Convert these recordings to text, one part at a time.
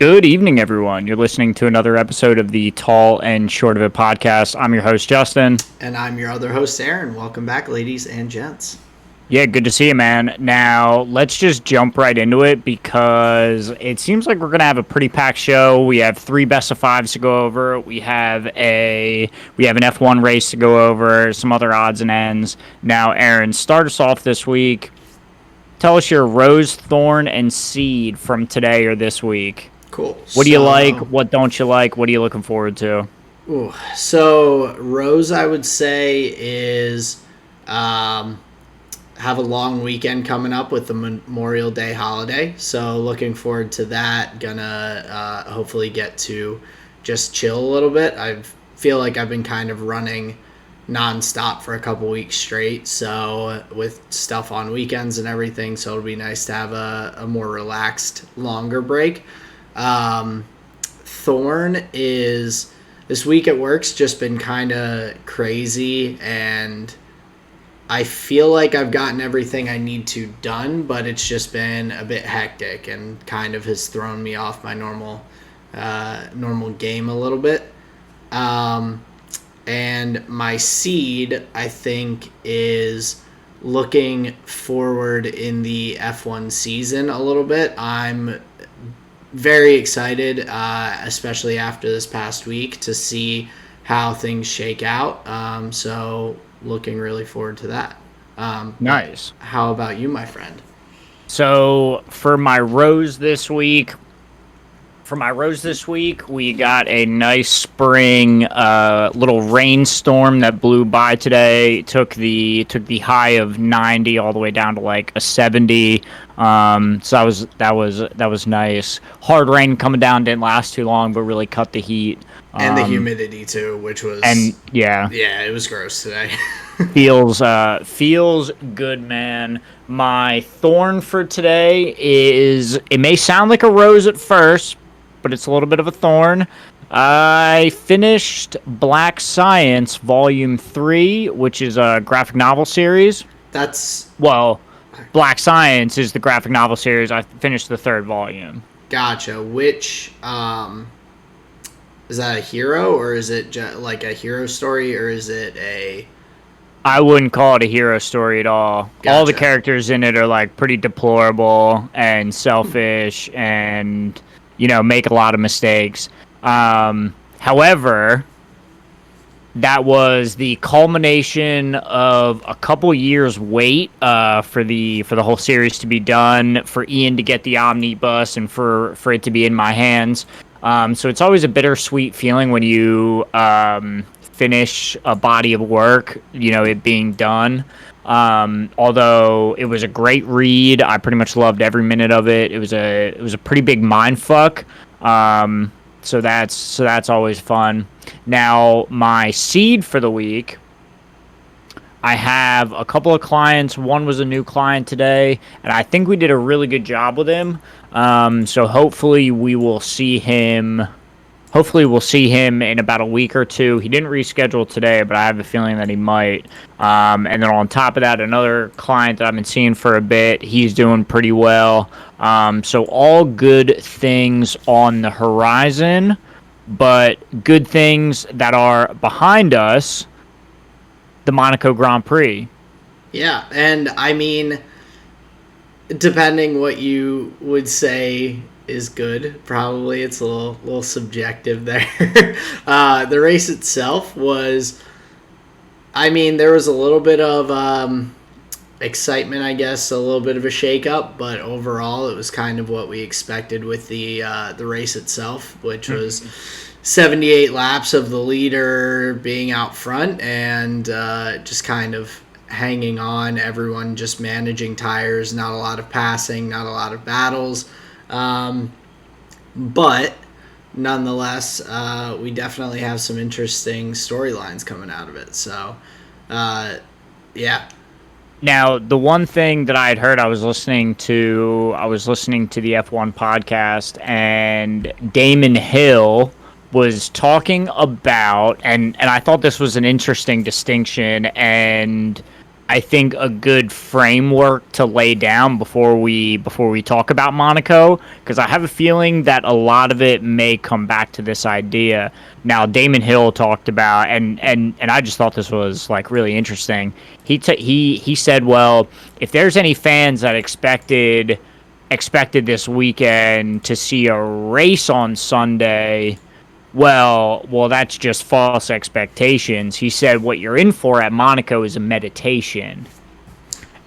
Good evening, everyone. You're listening to another episode of the Tall and Short of It podcast. I'm your host, Justin. And I'm your other host, Aaron. Welcome back, ladies and gents. Yeah, good to see you, man. Now, let's just jump right into it because it seems like we're going to have a pretty packed show. We have three best of fives to go over. We have an F1 race to go over, some other odds and ends. Now, Aaron, start us off this week. Tell us your rose, thorn, and seed from today or this week. Cool. What do you like? What don't you like? What are you looking forward to? So rose, I would say, is have a long weekend coming up with the Memorial Day holiday. So looking forward to that. Gonna hopefully get to just chill a little bit. I feel like I've been kind of running nonstop for a couple weeks straight. So with stuff on weekends and everything, so it'll be nice to have a more relaxed, longer break. Thorn is this week at work's just been kind of crazy, and I feel like I've gotten everything I need to done, but it's just been a bit hectic and kind of has thrown me off my normal game a little bit. And my seed, I think, is looking forward in the F1 season a little bit. I'm very excited, especially after this past week, to see how things shake out. So looking really forward to that. Nice. How about you, my friend? So for my rose this week, we got a nice spring little rainstorm that blew by today. Took the high of 90 all the way down to like a 70. So that was nice. Hard rain coming down, didn't last too long, but really cut the heat. And the humidity too, which was yeah, it was gross today. feels good, man. My thorn for today is, it may sound like a rose at first, but it's a little bit of a thorn. I finished Black Science Volume 3, which is a graphic novel series. Black Science is the graphic novel series. I finished the third volume. Gotcha. Which, is that a hero, or is it like a hero story, or is it a... I wouldn't call it a hero story at all. Gotcha. All the characters in it are like pretty deplorable and selfish and, make a lot of mistakes. However, that was the culmination of a couple years wait for the whole series to be done, for Ian to get the omnibus, and for it to be in my hands. So it's always a bittersweet feeling when you finish a body of work, it being done. Although it was a great read, I pretty much loved every minute of it. It was a pretty big mind fuck. So that's always fun. Now, my seed for the week, I have a couple of clients. One was a new client today, and I think we did a really good job with him. So hopefully we'll see him in about a week or two. He didn't reschedule today, but I have a feeling that he might. And then on top of that, another client that I've been seeing for a bit, he's doing pretty well. So all good things on the horizon, but good things that are behind us. The Monaco Grand Prix. Yeah, and I mean, depending what you would say is good, probably it's a little subjective there. The race itself was, there was a little bit of excitement, I guess, a little bit of a shakeup, but overall it was kind of what we expected with the race itself, which was 78 laps of the leader being out front and just kind of hanging on, everyone just managing tires, not a lot of passing, not a lot of battles. But nonetheless, we definitely have some interesting storylines coming out of it. So, yeah. Now, the one thing that I had heard, I was listening to the F1 podcast, and Damon Hill was talking about, and I thought this was an interesting distinction, and I think a good framework to lay down before we talk about Monaco, because I have a feeling that a lot of it may come back to this idea. Now, Damon Hill talked about, and I just thought this was like really interesting. He said, well, if there's any fans that expected this weekend to see a race on Sunday, well, that's just false expectations. He said what you're in for at Monaco is a meditation.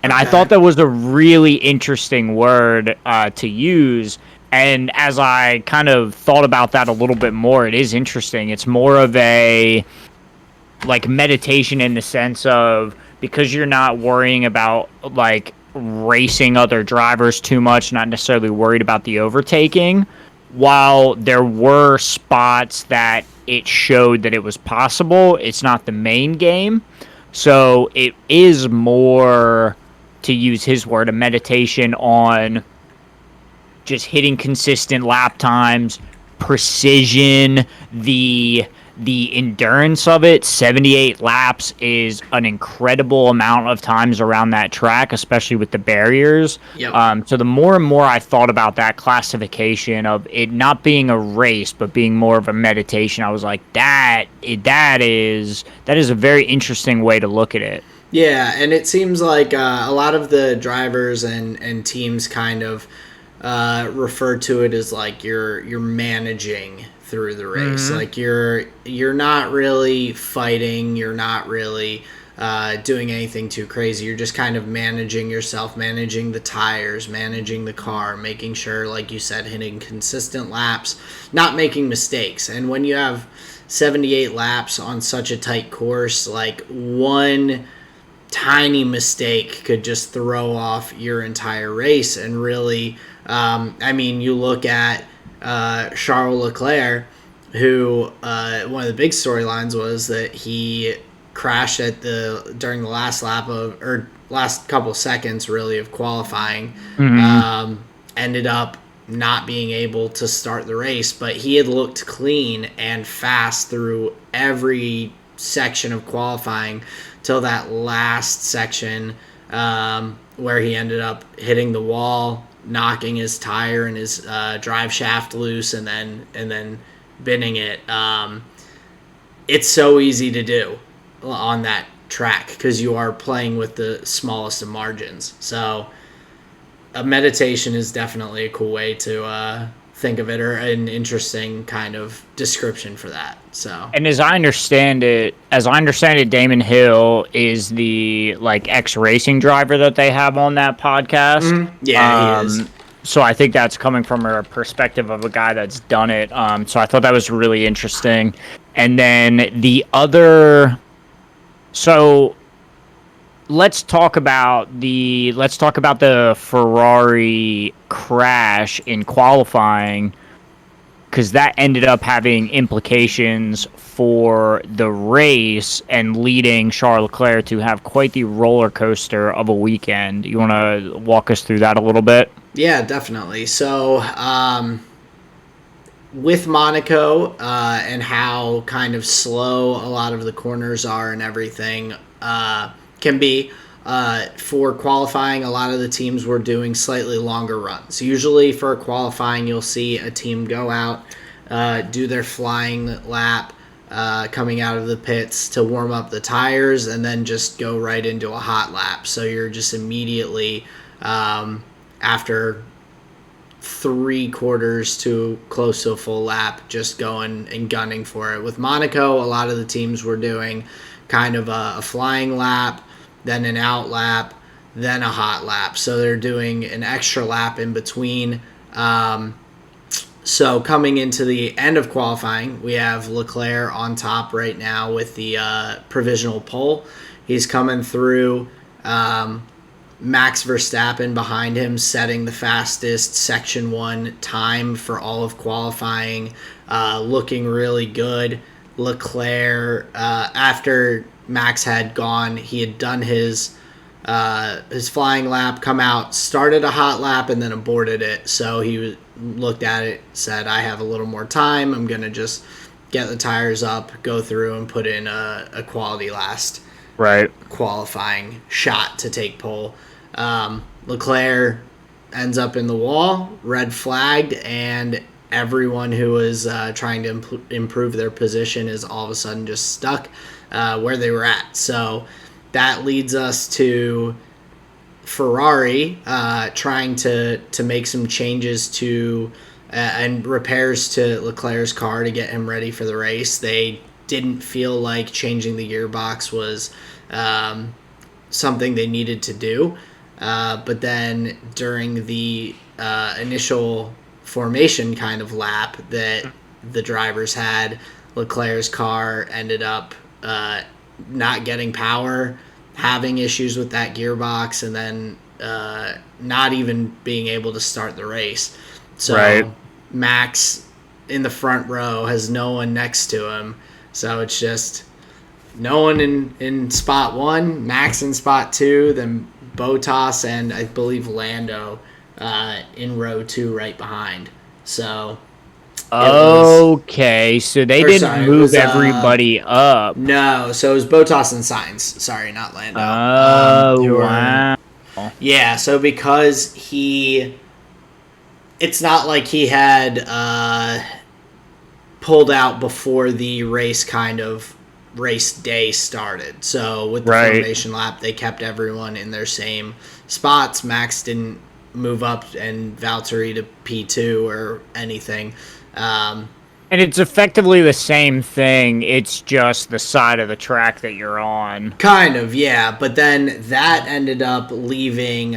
And I Okay. thought that was a really interesting word to use. And as I kind of thought about that a little bit more, it is interesting. It's more of a like meditation in the sense of, because you're not worrying about like racing other drivers too much, not necessarily worried about the overtaking. While there were spots that it showed that it was possible, it's not the main game. So it is more, to use his word, a meditation on just hitting consistent lap times, precision, the endurance of it. 78 laps is an incredible amount of times around that track, especially with the barriers. Yep. So the more and more I thought about that classification of it not being a race but being more of a meditation, I was like, that is a very interesting way to look at it. Yeah, and it seems like a lot of the drivers and teams kind of refer to it as like you're managing through the race. Mm-hmm. Like you're not really fighting. You're not really doing anything too crazy. You're just kind of managing yourself, managing the tires, managing the car, making sure, like you said, hitting consistent laps, not making mistakes. And when you have 78 laps on such a tight course, like one tiny mistake could just throw off your entire race. And really, I mean, you look at Charles Leclerc, who one of the big storylines was that he crashed during the last lap of, or last couple seconds really of qualifying. Mm-hmm. Ended up not being able to start the race, but he had looked clean and fast through every section of qualifying till that last section, where he ended up hitting the wall, knocking his tire and his drive shaft loose, and then binning it. It's so easy to do on that track because you are playing with the smallest of margins. So a meditation is definitely a cool way to think of it, or an interesting kind of description for that. So, And as I understand it, Damon Hill is the like ex racing driver that they have on that podcast. yeah, he is. So I think that's coming from a perspective of a guy that's done it. So I thought that was really interesting. And then so let's talk about the Ferrari crash in qualifying, because that ended up having implications for the race and leading Charles Leclerc to have quite the roller coaster of a weekend. You want to walk us through that a little bit? Yeah, definitely. So, with Monaco and how kind of slow a lot of the corners are and everything can be, for qualifying, a lot of the teams were doing slightly longer runs. Usually for qualifying, you'll see a team go out, do their flying lap, coming out of the pits to warm up the tires, and then just go right into a hot lap. So you're just immediately, after 3/4 to close to a full lap, just going and gunning for it. With Monaco, a lot of the teams were doing kind of a flying lap, then an out lap, then a hot lap. So they're doing an extra lap in between. So coming into the end of qualifying, we have Leclerc on top right now with the provisional pole. He's coming through. Max Verstappen behind him, setting the fastest Section 1 time for all of qualifying, looking really good. Leclerc, after Max had gone, he had done his flying lap, come out, started a hot lap, and then aborted it. So he looked at it, said, I have a little more time. I'm going to just get the tires up, go through, and put in a quality last Right. qualifying shot to take pole. Leclerc ends up in the wall, red flagged, and everyone who was trying to improve their position is all of a sudden just stuck where they were at. So that leads us to Ferrari trying to make some changes to and repairs to Leclerc's car to get him ready for the race. They didn't feel like changing the gearbox was something they needed to do. But then during the initial formation kind of lap that the drivers had, Leclerc's car ended up not getting power, having issues with that gearbox, and then not even being able to start the race. So Right. Max in the front row has no one next to him. So it's just no one in spot 1, Max in spot 2, then Bottas and I believe Lando in row 2 right behind. So Okay, so they didn't move everybody up. no, so it was Bottas and Sainz. Sorry, not Lando. Oh, wow. Yeah, so because it's not like he had pulled out before the race day started. So with the formation lap, they kept everyone in their same spots. Max didn't move up and Valtteri to P2 or anything. And it's effectively the same thing. It's just the side of the track that you're on. Kind of, yeah. But then that ended up making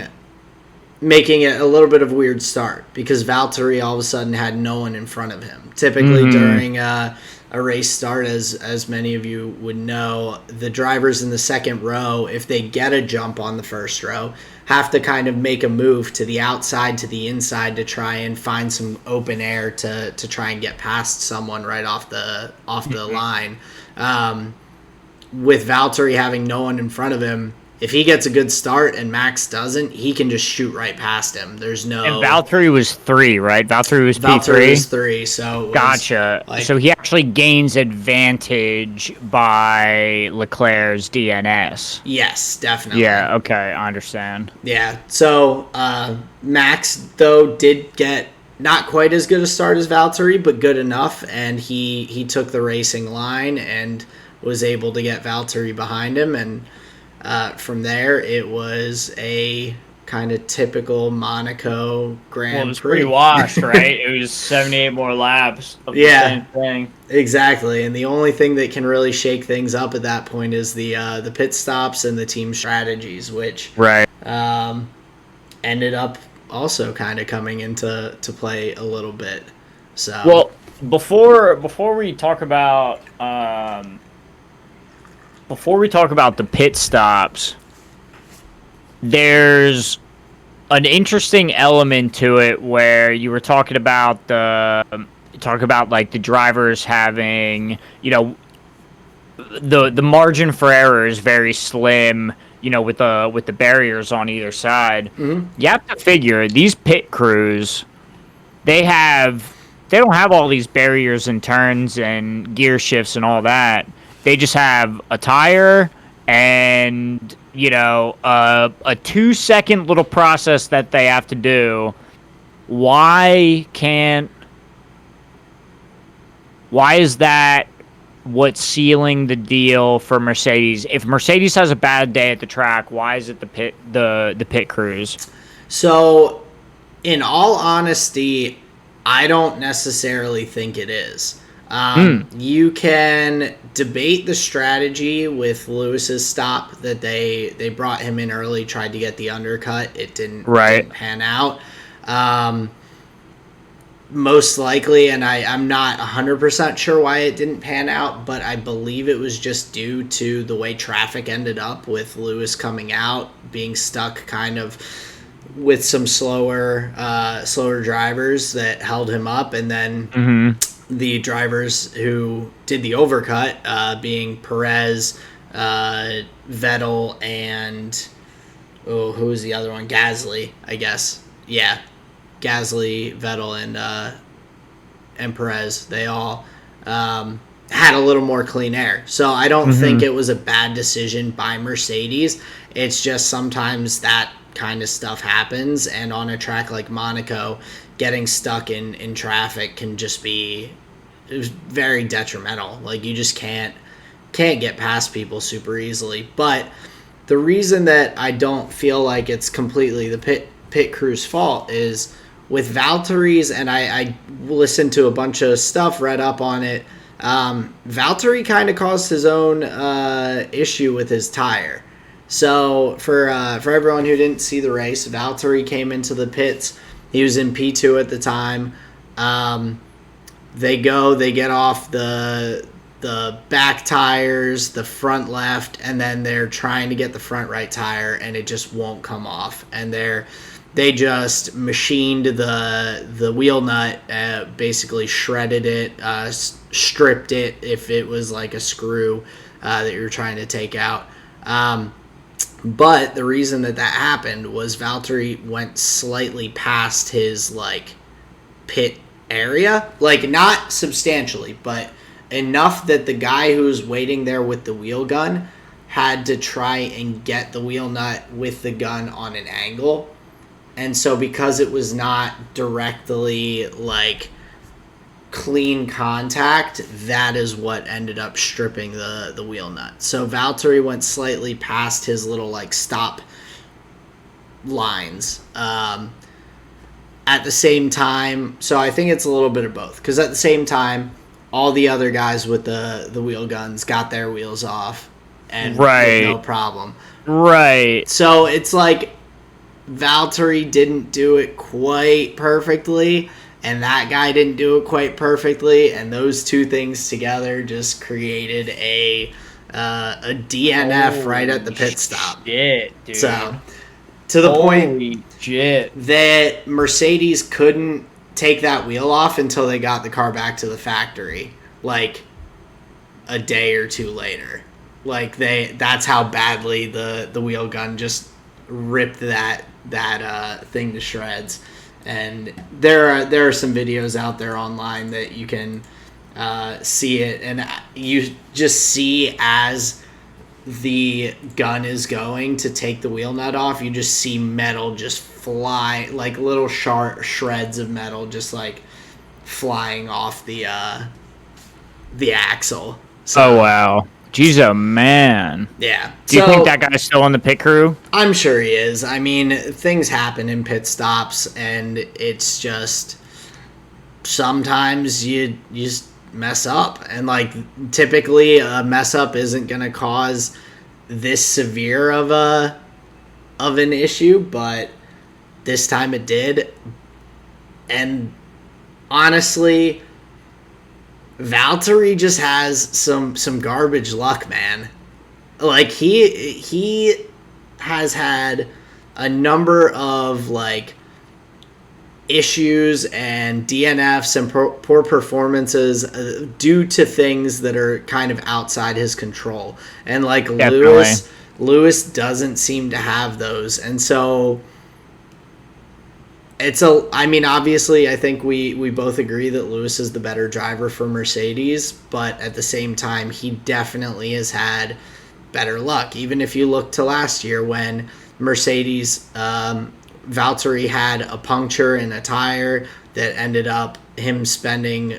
it a little bit of a weird start because Valtteri all of a sudden had no one in front of him. Typically during a race start, as many of you would know, the drivers in the second row, if they get a jump on the first row, have to kind of make a move to the outside, to the inside to try and find some open air to try and get past someone right off the line. With Valtteri having no one in front of him, if he gets a good start and Max doesn't, he can just shoot right past him. There's no. And Valtteri was 3, right? Valtteri was P3. Valtteri was 3, so gotcha. So he actually gains advantage by Leclerc's DNS. Yes, definitely. Yeah. Okay, I understand. Yeah. So Max though did get not quite as good a start as Valtteri, but good enough, and he took the racing line and was able to get Valtteri behind him and. From there, it was a kind of typical Monaco Grand Prix. Well, it was pretty washed, right? It was 78 more laps of the same thing. Exactly. And the only thing that can really shake things up at that point is the pit stops and the team strategies, which ended up also kind of coming into play a little bit. So well, before we talk about the pit stops, there's an interesting element to it where you were talking about like the drivers having, the margin for error is very slim, with the barriers on either side. Mm-hmm. You have to figure these pit crews, they don't have all these barriers and turns and gear shifts and all that. They just have a tire and, a 2-second little process that they have to do. Why is that what's sealing the deal for Mercedes? If Mercedes has a bad day at the track, why is it the pit crews? So, in all honesty, I don't necessarily think it is. You can debate the strategy with Lewis's stop that they brought him in early, tried to get the undercut. It didn't pan out. Most likely, and I'm not 100% sure why it didn't pan out, but I believe it was just due to the way traffic ended up with Lewis coming out, being stuck kind of with some slower drivers that held him up, and then the drivers who did the overcut, being Perez, Vettel, and who was the other one? Gasly, I guess. Yeah, Gasly, Vettel, and Perez. They all had a little more clean air. So I don't think it was a bad decision by Mercedes. It's just sometimes that kind of stuff happens, and on a track like Monaco, getting stuck in traffic can just be very detrimental. Like, you just can't get past people super easily. But the reason that I don't feel like it's completely the pit crew's fault is with Valtteri's, and I listened to a bunch of stuff, read up on it. Valtteri kind of caused his own issue with his tire. So for everyone who didn't see the race, Valtteri came into the pits. He was in P2 at the time. They get off the back tires, the front left, and then they're trying to get the front right tire, and it just won't come off. And they just machined the wheel nut, basically shredded it, stripped it if it was like a screw that you're trying to take out. But the reason that happened was Valtteri went slightly past his like pit area, like not substantially, but enough that the guy who was waiting there with the wheel gun had to try and get the wheel nut with the gun on an angle. And so because it was not directly like clean contact, that is what ended up stripping the wheel nut. So Valtteri went slightly past his little like stop lines. At the same time, so I think it's a little bit of both, because at the same time, all the other guys with the wheel guns got their wheels off and no problem. Right. So it's like Valtteri didn't do it quite perfectly, and that guy didn't do it quite perfectly, and those two things together just created a DNF right at the pit stop. Shit, dude. So to the point shit. that Mercedes couldn't take that wheel off until they got the car back to the factory, like a day or two later. Like that's how badly the wheel gun just ripped that thing to shreds. And there are some videos out there online that you can see it, and you just see as the gun is going to take the wheel nut off, you just see metal just fly, like little sharp shreds of metal just like flying off the axle. So, oh wow. Jeez, oh man. Yeah. Do you think that guy's still on the pit crew? I'm sure he is. I mean, things happen in pit stops, and it's just sometimes you just mess up. And, like, typically a mess up isn't going to cause this severe of an issue, but this time it did. And honestly, Valtteri just has some garbage luck, man. Like, he has had a number of like issues and DNFs and poor performances due to things that are kind of outside his control. And like Definitely. Lewis doesn't seem to have those. And so I mean, obviously, I think we both agree that Lewis is the better driver for Mercedes, but at the same time, he definitely has had better luck. Even if you look to last year when Mercedes, Valtteri had a puncture in a tire that ended up him spending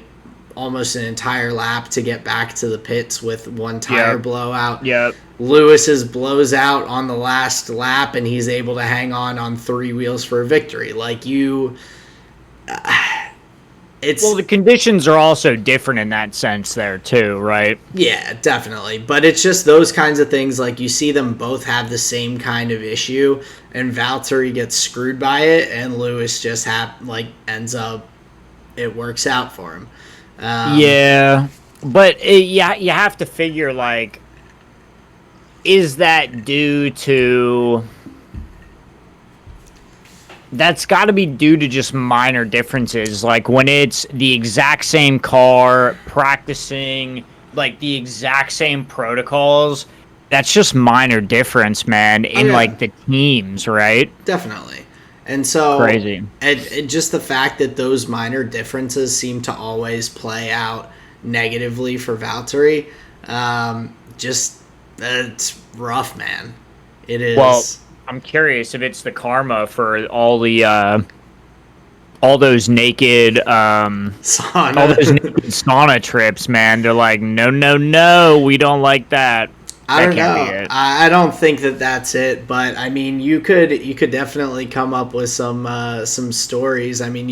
almost an entire lap to get back to the pits with one tire blowout. Yep. Lewis's blows out on the last lap, and he's able to hang on three wheels for a victory. Like, it's... Well, the conditions are also different in that sense there, too, right? Yeah, definitely. But it's just those kinds of things, like, you see them both have the same kind of issue, and Valtteri gets screwed by it, and Lewis just ends up... It works out for him. Yeah, but you have to figure, like, is that due to... That's got to be due to just minor differences, like when it's the exact same car, practicing, like, the exact same protocols, that's just minor difference, man, in, like, the teams, right? Definitely. And so... Crazy. And just the fact that those minor differences seem to always play out negatively for Valtteri. Just it's rough, man. It is. Well, I'm curious if it's the karma for all those naked Sauna. all those naked sauna trips, man. They're like, no, we don't like that. I don't can't know. be it. I don't think that that's it, but I mean, you could definitely come up with some stories. I mean,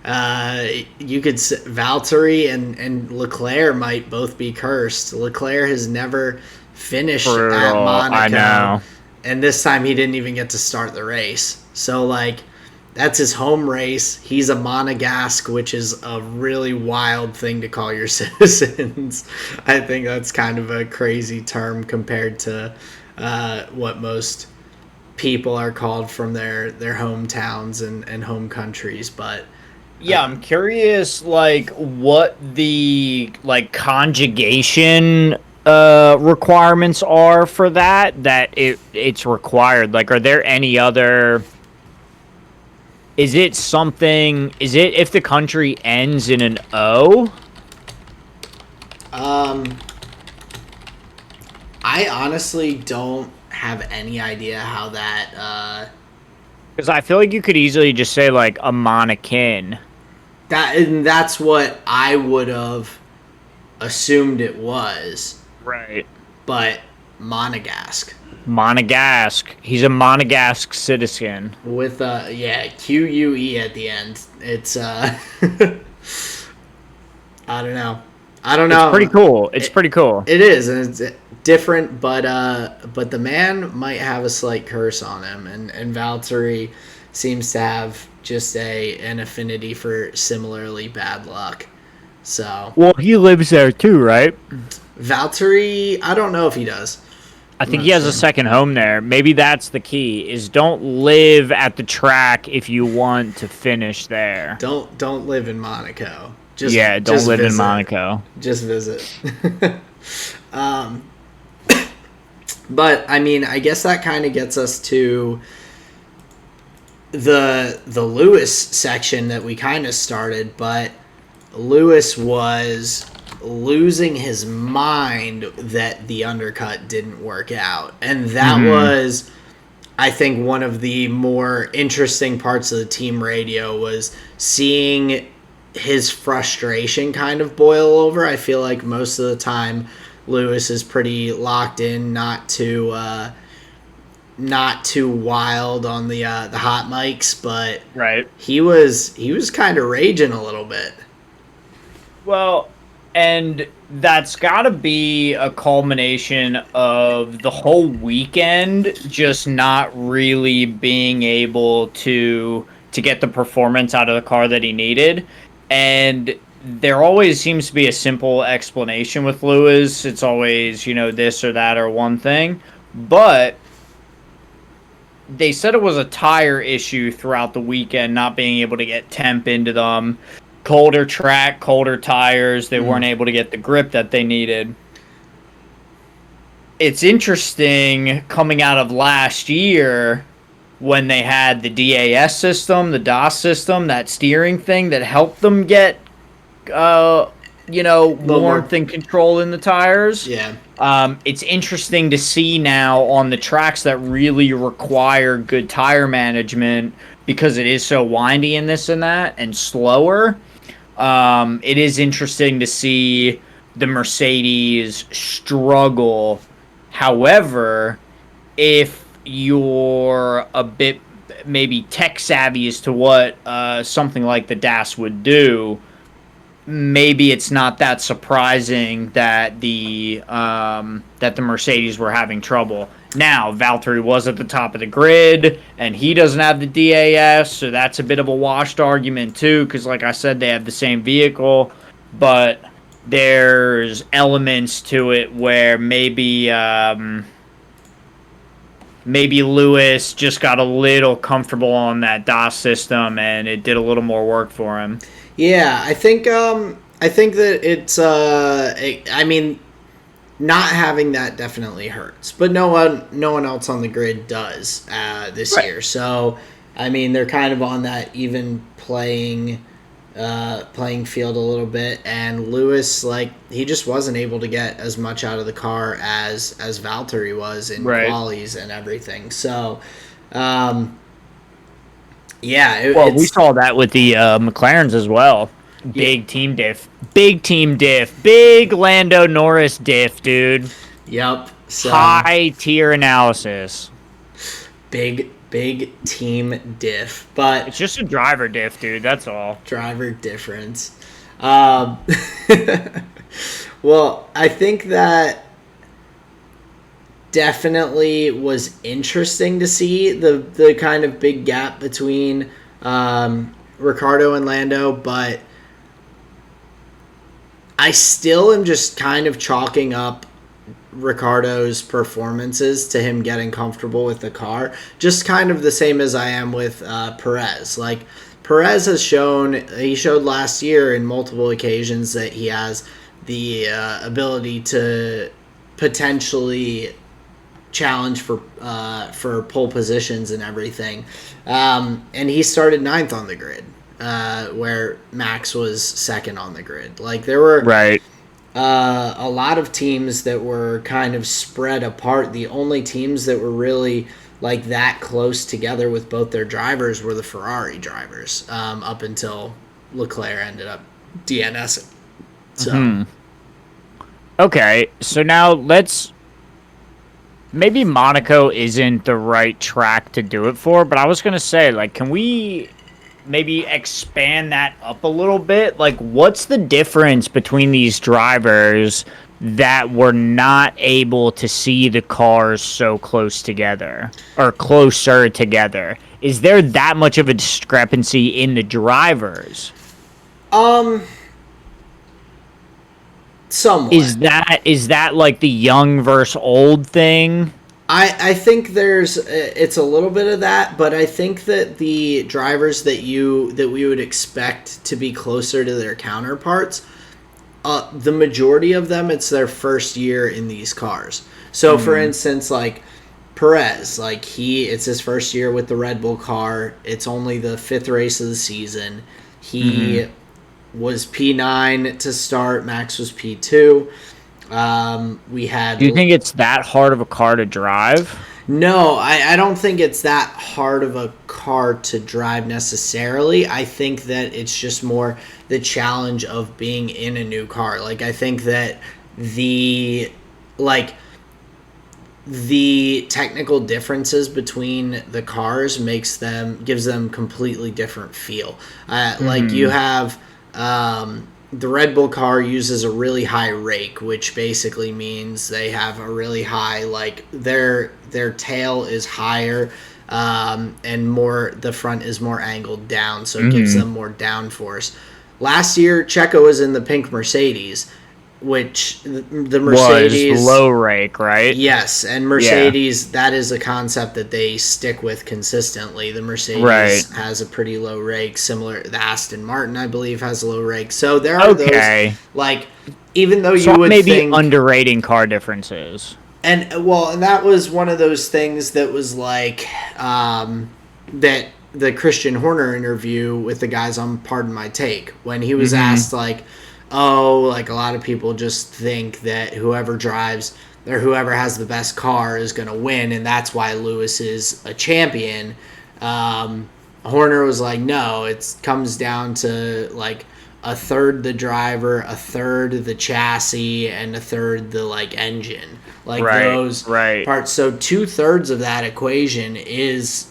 Valtteri and Leclerc might both be cursed. Leclerc has never finished at Monaco. I know. And this time he didn't even get to start the race. So like, that's his home race. He's a Monegasque, which is a really wild thing to call your citizens. I think that's kind of a crazy term compared to what most people are called from their hometowns and home countries. But yeah, I'm curious, like, what the conjugation requirements are for that it's required. Like, are there any other? Is it if the country ends in an O? I honestly don't have any idea how that. Because I feel like you could easily just say like a Monacan. That's what I would have assumed it was. Right. But Monegasque. He's a Monegasque citizen. With QUE at the end. It's I don't know. It's pretty cool. Pretty cool. It is, and it's different, but the man might have a slight curse on him, and Valtteri seems to have just an affinity for similarly bad luck. So well, he lives there too, right? Valtteri, I don't know if he does. I think he has a second home there. Maybe that's the key: is don't live at the track if you want to finish there. Don't live in Monaco. Don't live in Monaco. Just visit. But I mean, I guess that kind of gets us to the Lewis section that we kind of started, but Lewis was losing his mind that the undercut didn't work out. And that was, I think, one of the more interesting parts of the team radio was seeing his frustration kind of boil over. I feel like most of the time Lewis is pretty locked in, not too wild on the hot mics, but right. He was kind of raging a little bit. Well, and that's got to be a culmination of the whole weekend just not really being able to get the performance out of the car that he needed. And there always seems to be a simple explanation with Lewis. It's always, this or that or one thing. But they said it was a tire issue throughout the weekend, not being able to get temp into them. Colder track, colder tires. They weren't able to get the grip that they needed. It's interesting coming out of last year when they had the DAS system, the DAS system, that steering thing that helped them get, warmth and control in the tires. Yeah. It's interesting to see now on the tracks that really require good tire management because it is so windy in this and that and slower. It is interesting to see the Mercedes struggle. However, if you're a bit maybe tech savvy as to what something like the DAS would do, maybe it's not that surprising that the Mercedes were having trouble. Now, Valtteri was at the top of the grid, and he doesn't have the DAS, so that's a bit of a washed argument too, because like I said, they have the same vehicle, but there's elements to it where maybe Lewis just got a little comfortable on that DAS system, and it did a little more work for him. Yeah, I think that it's not having that definitely hurts, but no one else on the grid does this year. So I mean, they're kind of on that even playing playing field a little bit, and Lewis, like, he just wasn't able to get as much out of the car as Valtteri was in Right. qualies and everything. So, yeah, Well, we it's saw that with the McLarens as well. yeah, Big team diff. Big team diff. Big Lando Norris diff, dude. yep. So High tier analysis. big team diff, but It's just a driver diff, dude. That's all. driver difference. Um, well, I think that definitely was interesting to see the kind of big gap between Ricardo and Lando, but I still am just kind of chalking up Ricardo's performances to him getting comfortable with the car, just kind of the same as I am with Perez. Like, Perez has he showed last year in multiple occasions that he has the ability to potentially challenge for pole positions and everything. And he started ninth on the grid, where Max was second on the grid. Like, there were Right. a lot of teams that were kind of spread apart. The only teams that were really like that close together with both their drivers were the Ferrari drivers, up until Leclerc ended up DNSing. So, Okay, so now maybe Monaco isn't the right track to do it for, but I was going to say, like, can we maybe expand that up a little bit? Like, what's the difference between these drivers that were not able to see the cars so close together or closer together? Is there that much of a discrepancy in the drivers? somewhat. Is that like the young versus old thing? I think it's a little bit of that, but I think that the drivers that we would expect to be closer to their counterparts, the majority of them, it's their first year in these cars. So, for instance, like Perez, like it's his first year with the Red Bull car. It's only the fifth race of the season. He was P9 to start. Max was P2. We had. Do you think it's that hard of a car to drive? No, I don't think it's that hard of a car to drive necessarily. I think that it's just more the challenge of being in a new car. Like, I think that the technical differences between the cars gives them completely different feel. Like, you have the Red Bull car uses a really high rake, which basically means they have a really high, like, their tail is higher, and more, the front is more angled down, so it gives them more downforce. Last year, Checo was in the pink Mercedes, which the Mercedes was low rake, right? Yes, and Mercedes, that is a concept that they stick with consistently. The Mercedes has a pretty low rake, similar. The Aston Martin, I believe, has a low rake. So there are those, like, even though you would maybe think underrating car differences. and that was one of those things that was like that the Christian Horner interview with the guys on Pardon My Take, when he was asked, like, oh, like, a lot of people just think that whoever drives or whoever has the best car is going to win, and that's why Lewis is a champion. Horner was like, no, it comes down to, like, a third the driver, a third the chassis, and a third the, like, engine. Like, those parts. So 2/3 of that equation is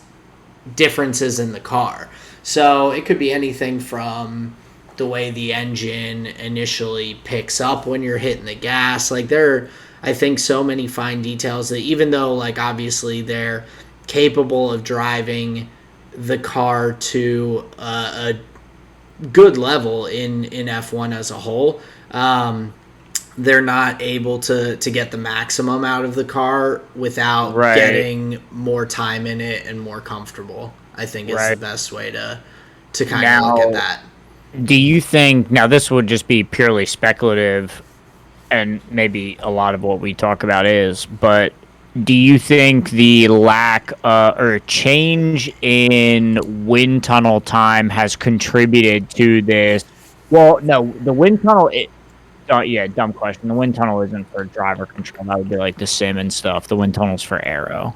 differences in the car. So it could be anything from the way the engine initially picks up when you're hitting the gas. Like, there are, I think, so many fine details that, even though, like, obviously they're capable of driving the car to a good level in F1 as a whole, they're not able to get the maximum out of the car without getting more time in it and more comfortable, I think, is the best way to kind of look at that. Do you think, now this would just be purely speculative, and maybe a lot of what we talk about is, but Do you think the lack or change in wind tunnel time has contributed to this? Well, no, the wind tunnel. Yeah, dumb question. The wind tunnel isn't for driver control. That would be like the sim and stuff. The wind tunnel's for aero.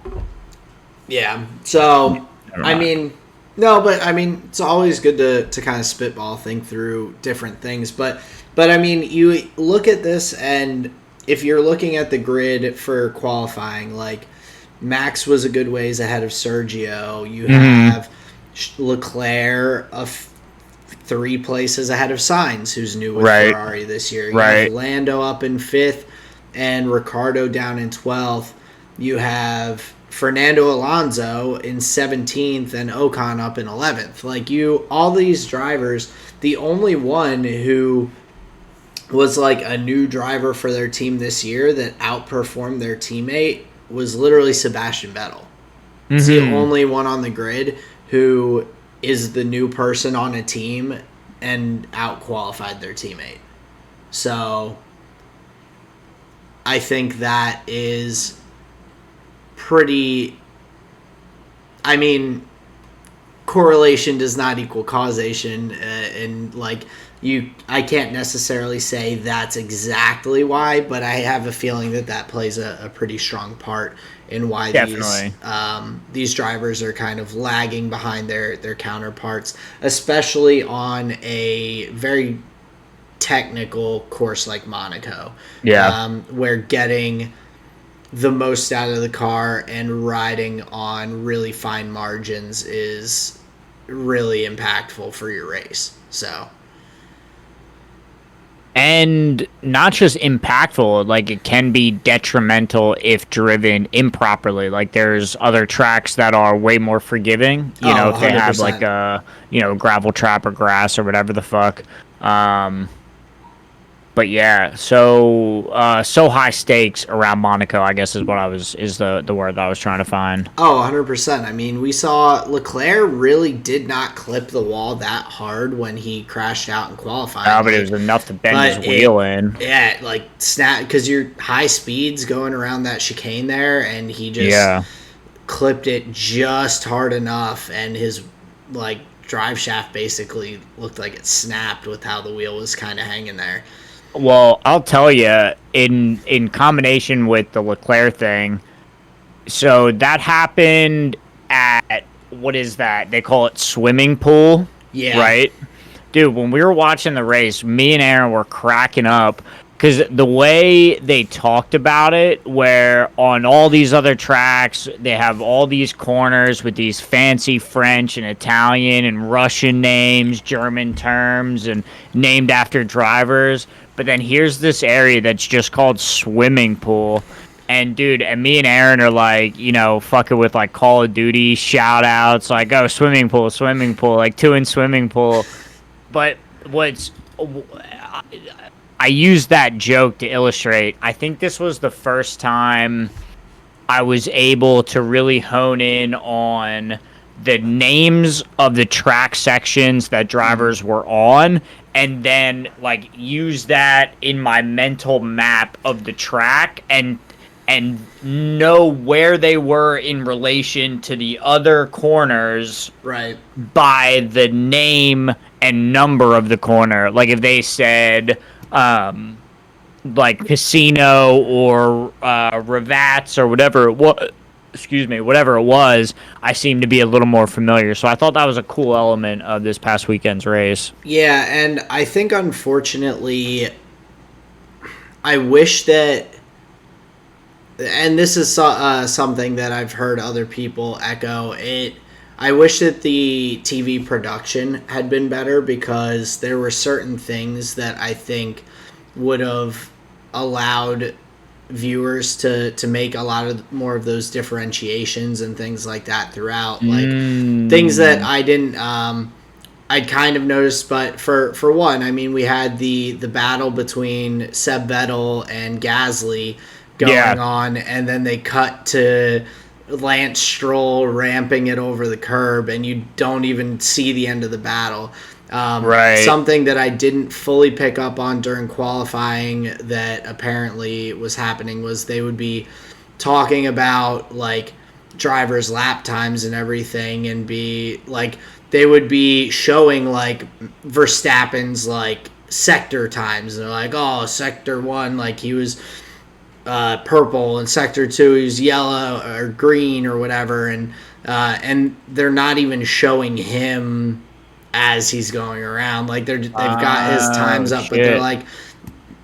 Yeah. So, Never I mind. mean, no, but I mean, it's always good to kind of spitball, think through different things. But I mean, you look at this, and if you're looking at the grid for qualifying, like Max was a good ways ahead of Sergio. You have Leclerc three places ahead of Sainz, who's new with Right. Ferrari this year. You Right. have Lando up in fifth and Ricardo down in 12th. You have Fernando Alonso in 17th and Ocon up in 11th. Like all these drivers, the only one who was like a new driver for their team this year that outperformed their teammate was literally Sebastian Vettel. It's the only one on the grid who is the new person on a team and out-qualified their teammate. So I think that is pretty... I mean, correlation does not equal causation, and like I can't necessarily say that's exactly why, but I have a feeling that plays a pretty strong part in why these drivers are kind of lagging behind their counterparts, especially on a very technical course like Monaco. Where getting the most out of the car and riding on really fine margins is really impactful for your race. So, And not just impactful, like it can be detrimental if driven improperly. Like there's other tracks that are way more forgiving, if they have like 100%. a gravel trap or grass or whatever the fuck. But yeah, so high stakes around Monaco, I guess is the word that I was trying to find. Oh, 100%. I mean, we saw Leclerc really did not clip the wall that hard when he crashed out in qualifying. No, but it was enough to bend his wheel in. Yeah, like snap, because you're high speeds going around that chicane there, and he just clipped it just hard enough, and his like drive shaft basically looked like it snapped with how the wheel was kind of hanging there. Well, I'll tell you, in combination with the Leclerc thing, so that happened at, what is that? They call it swimming pool, right? Dude, when we were watching the race, me and Aaron were cracking up because the way they talked about it, where on all these other tracks, they have all these corners with these fancy French and Italian and Russian names, German terms, and named after drivers. But then here's this area that's just called swimming pool. And dude, and me and Aaron are like, fucking with like Call of Duty shout outs, like, oh, swimming pool, like two in swimming pool. But I used that joke to illustrate. I think this was the first time I was able to really hone in on the names of the track sections that drivers were on, and then like use that in my mental map of the track and know where they were in relation to the other corners, right, by the name and number of the corner. Like if they said like casino or Ravats or whatever it was, whatever it was, I seem to be a little more familiar. So I thought that was a cool element of this past weekend's race. Yeah, and I think unfortunately, I wish that, and this is something that I've heard other people echo, I wish that the TV production had been better, because there were certain things that I think would have allowed viewers to make a lot of more of those differentiations and things like that throughout, like things that I didn't I'd kind of noticed. But for one, I mean, we had the battle between Seb Vettel and Gasly going on, and then they cut to Lance Stroll ramping it over the curb, and you don't even see the end of the battle. Something that I didn't fully pick up on during qualifying that apparently was happening was they would be talking about like drivers' lap times and everything, and be like they would be showing like Verstappen's like sector times, and they're like, oh, sector 1, like he was purple, and sector 2 he was yellow or green or whatever, and they're not even showing him as he's going around. Like they've got his times up, but they're like,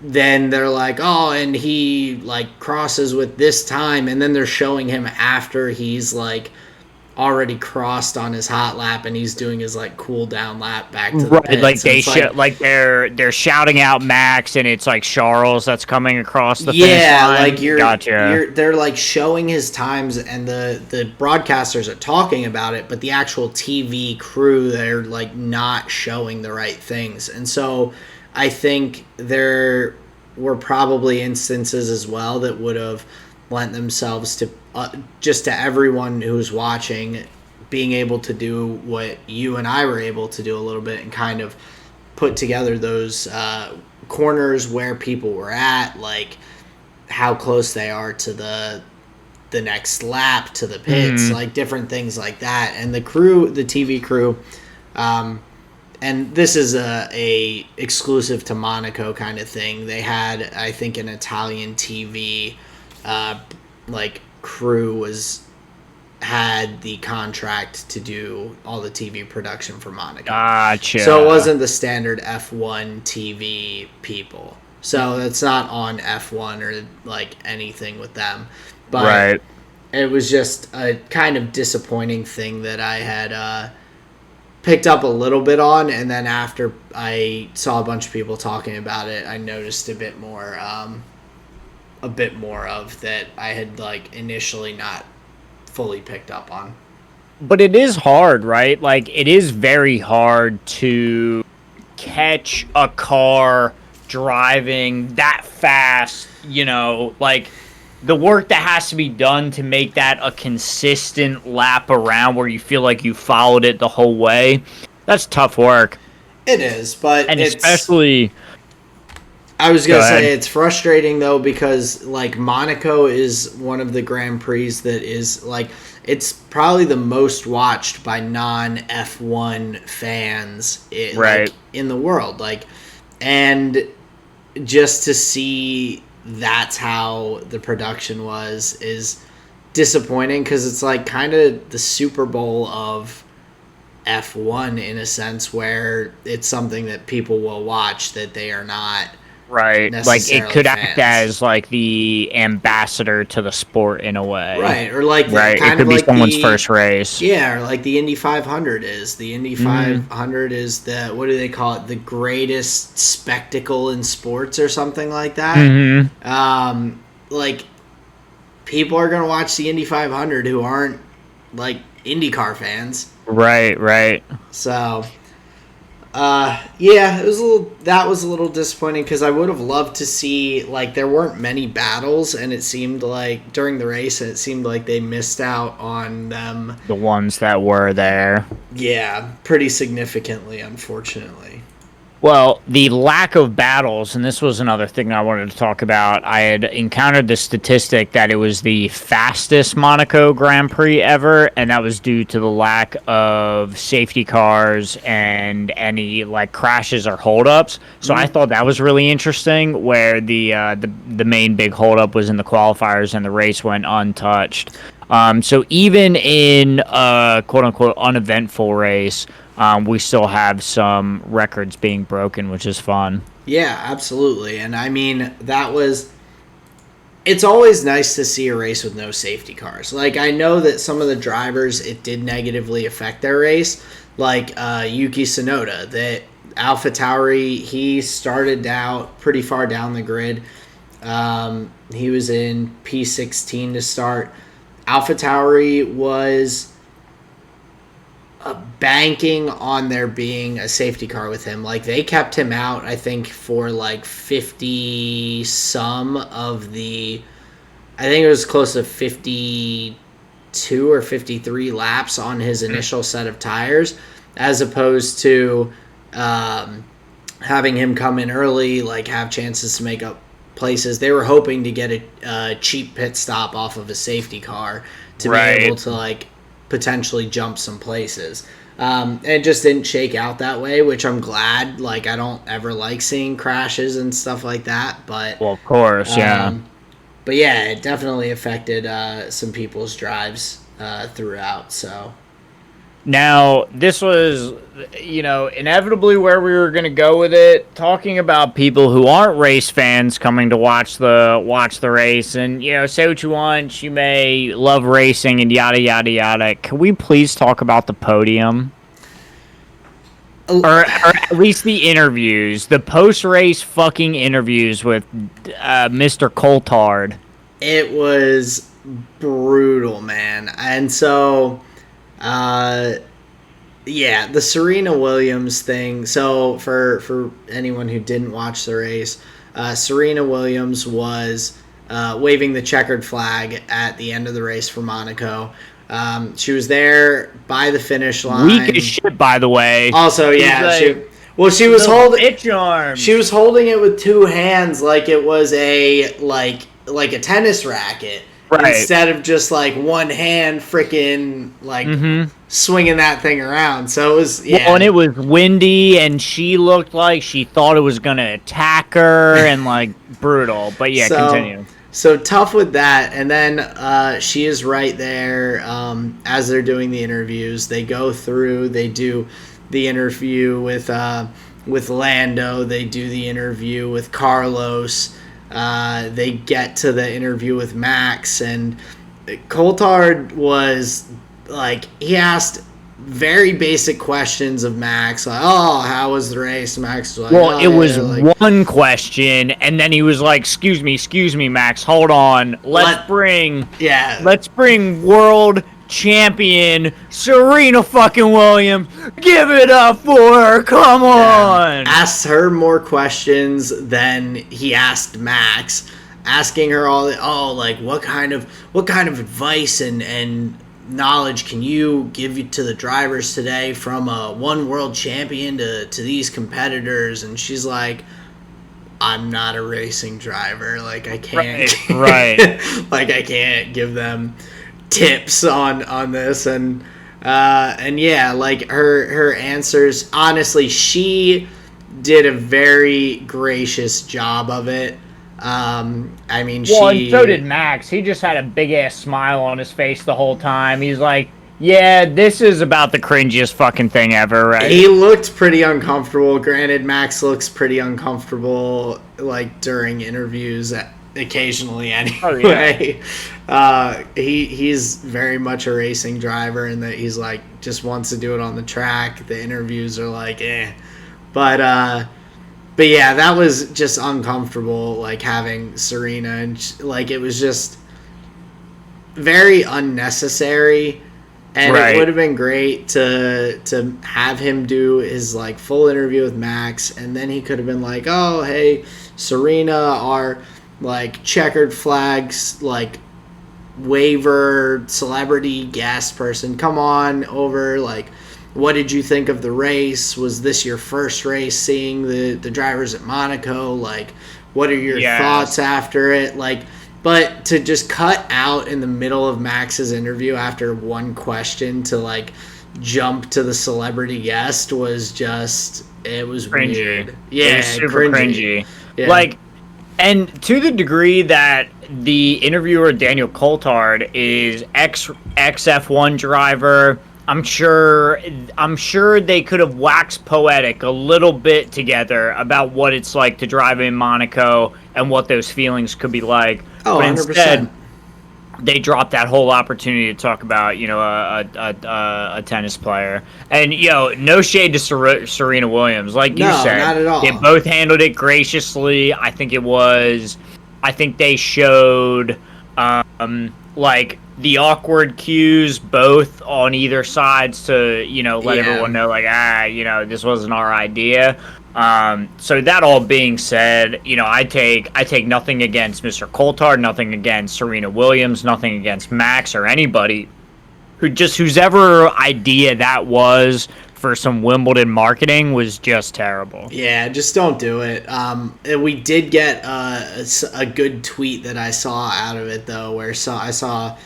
then they're like, oh, and he like crosses with this time, and then they're showing him after he's like already crossed on his hot lap, and he's doing his like cool down lap back to the pits. Like they like they're shouting out Max, and it's like Charles that's coming across the finish line. Like they're like showing his times, and the broadcasters are talking about it, but the actual TV crew, they're like not showing the right things. And so I think there were probably instances as well that would have lent themselves to just to everyone who's watching being able to do what you and I were able to do a little bit, and kind of put together those corners where people were at, like how close they are to the next lap, to the pits, like different things like that. And the crew, the TV crew, and this is a exclusive to Monaco kind of thing. They had, I think, an Italian TV like crew had the contract to do all the TV production for Monaco. Gotcha. So it wasn't the standard F1 TV people. So it's not on F1 or like anything with them. But it was just a kind of disappointing thing that I had picked up a little bit on, and then after I saw a bunch of people talking about it, I noticed a bit more of that I had like initially not fully picked up on. But it is hard, right? Like it is very hard to catch a car driving that fast, you know, like the work that has to be done to make that a consistent lap around where you feel like you followed it the whole way. That's tough work. It is, but especially I was going to say it's frustrating though, because like Monaco is one of the Grand Prix that is like, it's probably the most watched by non F1 fans like, in the world. Like, and just to see that's how the production is disappointing, because it's like kind of the Super Bowl of F1 in a sense, where it's something that people will watch that they are not like it could act as like the ambassador to the sport in a way, or like it could be like someone's first race, or like the Indy 500 is. The Indy 500 is the, what do they call it, the greatest spectacle in sports or something like that. Like people are gonna watch the Indy 500 who aren't like IndyCar fans, right. So it was that was a little disappointing, because I would have loved to see, like, there weren't many battles, and it seemed like during the race, it seemed like they missed out on them, the ones that were there, pretty significantly, unfortunately. Well, the lack of battles, and this was another thing I wanted to talk about. I had encountered the statistic that it was the fastest Monaco Grand Prix ever, and that was due to the lack of safety cars and any like crashes or holdups. So I thought that was really interesting, where the main big holdup was in the qualifiers and the race went untouched. So even in a quote-unquote uneventful race, we still have some records being broken, which is fun. Yeah, absolutely. And I mean, it's always nice to see a race with no safety cars. Like, I know that some of the drivers, it did negatively affect their race, like Yuki Tsunoda, that AlphaTauri, he started out pretty far down the grid. He was in P16 to start. AlphaTauri was banking on there being a safety car with him. Like, they kept him out, I think, for like 50 some of the, I think it was close to 52 or 53 laps on his initial set of tires, as opposed to having him come in early, like have chances to make up places. They were hoping to get a cheap pit stop off of a safety car to be able to like potentially jump some places. And it just didn't shake out that way, which I'm glad. Like, I don't ever like seeing crashes and stuff like that, but well, of course, yeah. But yeah, it definitely affected some people's drives throughout. So now, this was, inevitably where we were going to go with it, talking about people who aren't race fans coming to watch the race. And, say what you want. You may love racing and yada, yada, yada. Can we please talk about the podium? Or at least the interviews. The post-race fucking interviews with Mr. Coulthard. It was brutal, man. And so... yeah, the Serena Williams thing. So for anyone who didn't watch the race, Serena Williams was waving the checkered flag at the end of the race for Monaco. She was there by the finish line. Weak as shit, by the way. Also, yeah, she was holding itch arm. She was holding it with two hands like it was a like a tennis racket. Right. Instead of just like one hand freaking like swinging that thing around. So it was, yeah. Well, and it was windy and she looked like she thought it was going to attack her and like brutal. But yeah, continue. So tough with that. And then she is right there as they're doing the interviews. They go through, they do the interview with Lando. They do the interview with Carlos. They get to the interview with Max, and Coulthard was like, he asked very basic questions of Max, like, "Oh, how was the race?" Max was like, "Well, it was one question," and then he was like, "Excuse me, Max, hold on. Let's bring world champion Serena fucking Williams. Give it up for her. Come on." Asked her more questions than he asked Max, asking her what kind of advice and knowledge can you give to the drivers today from a one world champion to these competitors. And she's like, "I'm not a racing driver. Like, I can't right. like, I can't give them tips on this." And yeah, like her answers, honestly, she did a very gracious job of it. I mean, and so did Max. He just had a big ass smile on his face the whole time. He's like, "Yeah, this is about the cringiest fucking thing ever," right? He looked pretty uncomfortable. Granted, Max looks pretty uncomfortable like during interviews occasionally anyway. Oh, yeah. He's very much a racing driver, and that he's like just wants to do it on the track. The interviews are like but yeah, that was just uncomfortable, like having Serena, and like it was just very unnecessary. And It would have been great to have him do his like full interview with Max, and then he could have been like, "Oh, hey, Serena, our like checkered flags, like waiver celebrity guest person, come on over. Like, what did you think of the race? Was this your first race seeing the drivers at Monaco? Like, what are your thoughts after it?" Like, but to just cut out in the middle of Max's interview after one question to like jump to the celebrity guest was just, it was cringy. Weird. Yeah, it was super cringy. Yeah. Like, and to the degree that the interviewer Daniel Coulthard is ex-F1 driver, I'm sure they could have waxed poetic a little bit together about what it's like to drive in Monaco and what those feelings could be like. Oh, but 100%. Instead, they dropped that whole opportunity to talk about, a tennis player. And, no shade to Serena Williams. Like you said, not at all. They both handled it graciously. I think they showed, like, the awkward cues both on either sides to, let everyone know, like, this wasn't our idea. So that all being said, I take nothing against Mr. Coulthard, nothing against Serena Williams, nothing against Max or anybody whose ever idea that was for some Wimbledon marketing was just terrible. Yeah, just don't do it. And we did get a good tweet that I saw out of it, though, where I saw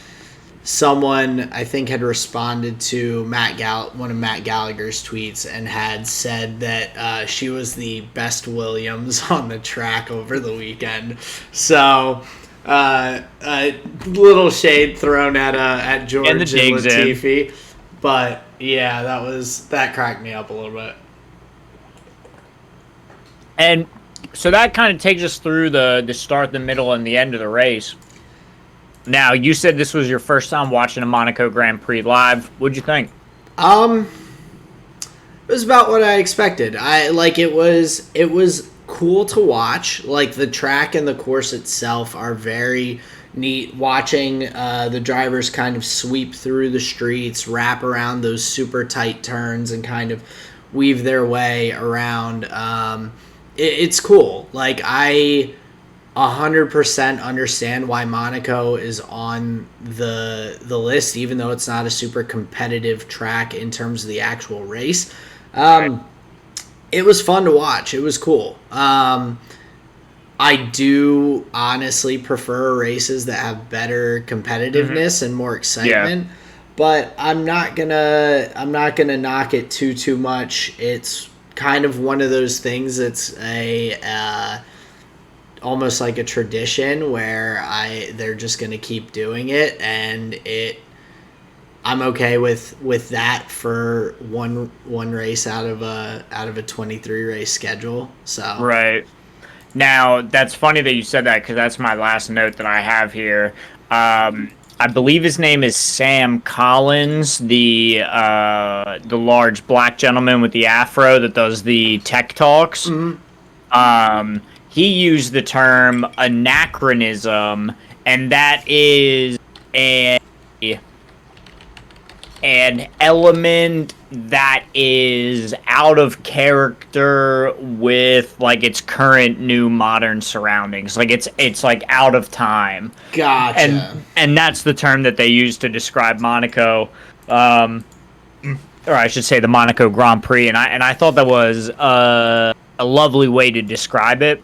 someone, I think, had responded to one of Matt Gallagher's tweets and had said that she was the best Williams on the track over the weekend. So, a little shade thrown at George and Latifi. But, yeah, that cracked me up a little bit. And so that kind of takes us through the start, the middle, and the end of the race. Now, you said this was your first time watching a Monaco Grand Prix live. What'd you think? It was about what I expected. It was cool to watch. Like, the track and the course itself are very neat. Watching the drivers kind of sweep through the streets, wrap around those super tight turns, and kind of weave their way around. It's cool. Like, I 100% understand why Monaco is on the list, even though it's not a super competitive track in terms of the actual race. It was fun to watch. It was cool. I do honestly prefer races that have better competitiveness and more excitement. Yeah. But I'm not gonna knock it too much. It's kind of one of those things that's almost like a tradition where they're just going to keep doing it, and I'm okay with that for one race out of a 23 race schedule. So right. Now, that's funny that you said that, because that's my last note that I have here. I believe his name is Sam Collins, the large black gentleman with the afro that does the tech talks. Mm-hmm. He used the term anachronism, and that is an element that is out of character with like its current new modern surroundings. Like it's like out of time. Gotcha. And that's the term that they use to describe Monaco, or I should say the Monaco Grand Prix. And I thought that was a lovely way to describe it.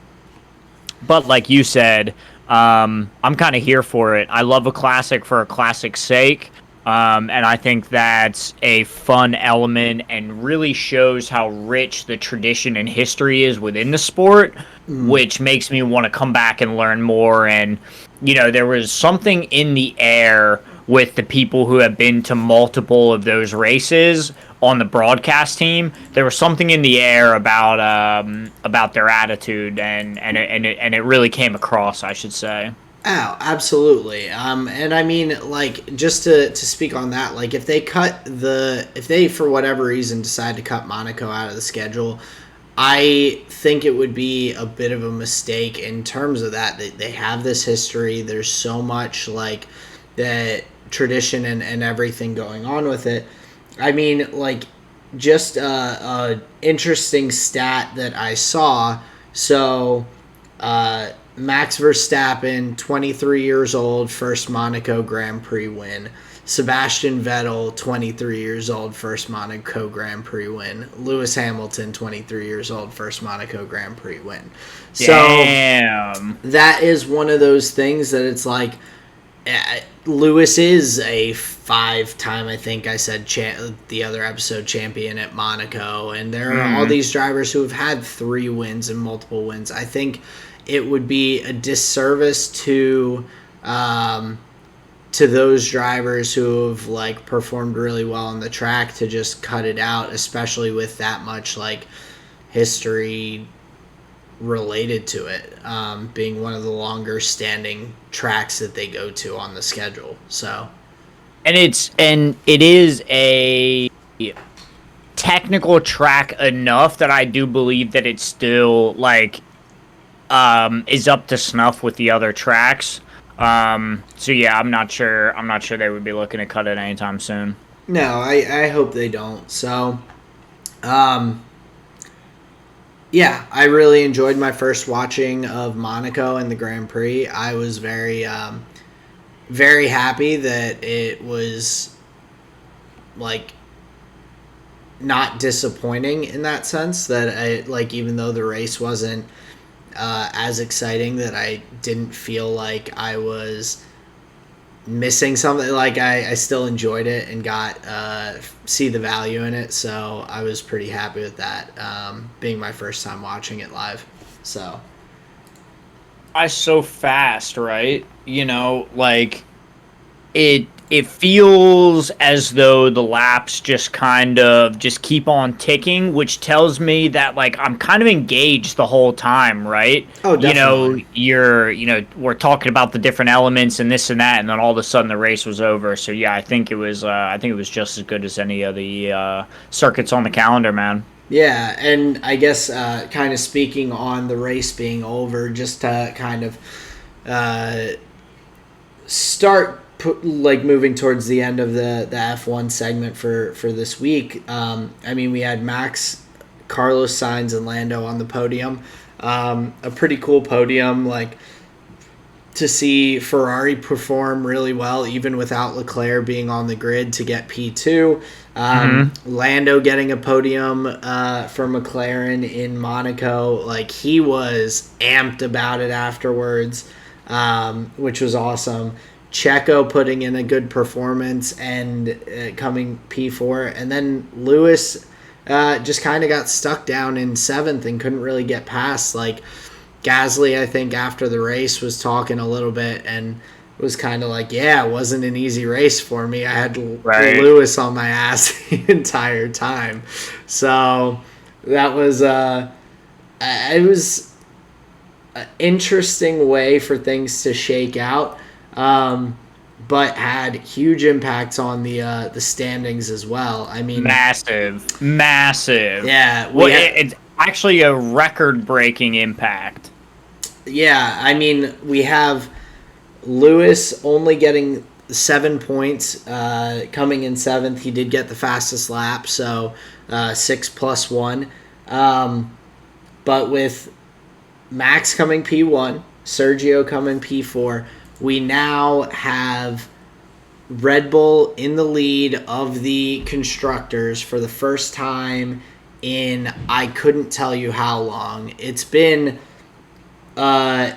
But like you said, I'm kind of here for it. I love a classic for a classic's sake. And I think that's a fun element and really shows how rich the tradition and history is within the sport, which makes me want to come back and learn more. And, you know, there was something in the air with the people who have been to multiple of those races on the broadcast team. There was something in the air about their attitude, and it really came across, I should say. Oh, absolutely. And I mean, like, just to speak on that, like, if they for whatever reason decide to cut Monaco out of the schedule, I think it would be a bit of a mistake in terms of that. They have this history. There's so much like the tradition and everything going on with it. I mean, like, just a interesting stat that I saw. So, Max Verstappen, 23 years old, first Monaco Grand Prix win. Sebastian Vettel, 23 years old, first Monaco Grand Prix win. Lewis Hamilton, 23 years old, first Monaco Grand Prix win. So damn. That is one of those things that it's like, Lewis is a 5-time, I think I said the other episode, champion at Monaco, and there are all these drivers who have had 3 wins and multiple wins. I think it would be a disservice to those drivers who have like performed really well on the track to just cut it out, especially with that much like history related to it, being one of the longer standing tracks that they go to on the schedule. So, and it is a technical track enough that I do believe that it's still like is up to snuff with the other tracks. So yeah, I'm not sure they would be looking to cut it anytime soon. No, I hope they don't. So, yeah, I really enjoyed my first watching of Monaco and the Grand Prix. I was very, very happy that it was like not disappointing in that sense. That even though the race wasn't as exciting, that I didn't feel like I was missing something. Like I still enjoyed it and got see the value in it. So I was pretty happy with that, being my first time watching it live. So I so fast, right? You know, like it feels as though the laps just kind of just keep on ticking, which tells me that like I'm kind of engaged the whole time, right? oh, definitely. We're talking about the different elements and this and that, and then all of a sudden the race was over. So yeah, I think it was just as good as any of the circuits on the calendar, man. Yeah, and I guess kind of speaking on the race being over, just to kind of uh, moving towards the end of the F1 segment for this week. I mean, we had Max, Carlos Sainz, and Lando on the podium. A pretty cool podium, like to see Ferrari perform really well, even without Leclerc being on the grid to get P2. Lando getting a podium for McLaren in Monaco. Like, he was amped about it afterwards, which was awesome. Checo putting in a good performance and coming P4. And then Lewis just kind of got stuck down in 7th and couldn't really get past. Like, Gasly, I think, after the race was talking a little bit and was kind of like, yeah, it wasn't an easy race for me. I had Lewis on my ass the entire time. So that was it was an interesting way for things to shake out, but had huge impacts on the standings as well. I mean, massive. Yeah, it's actually a record-breaking impact. Yeah, I mean, we have Lewis only getting 7 points, coming in 7th. He did get the fastest lap, so 6+1. But with Max coming P1, Sergio coming P4, we now have Red Bull in the lead of the constructors for the first time in I couldn't tell you how long. It's been a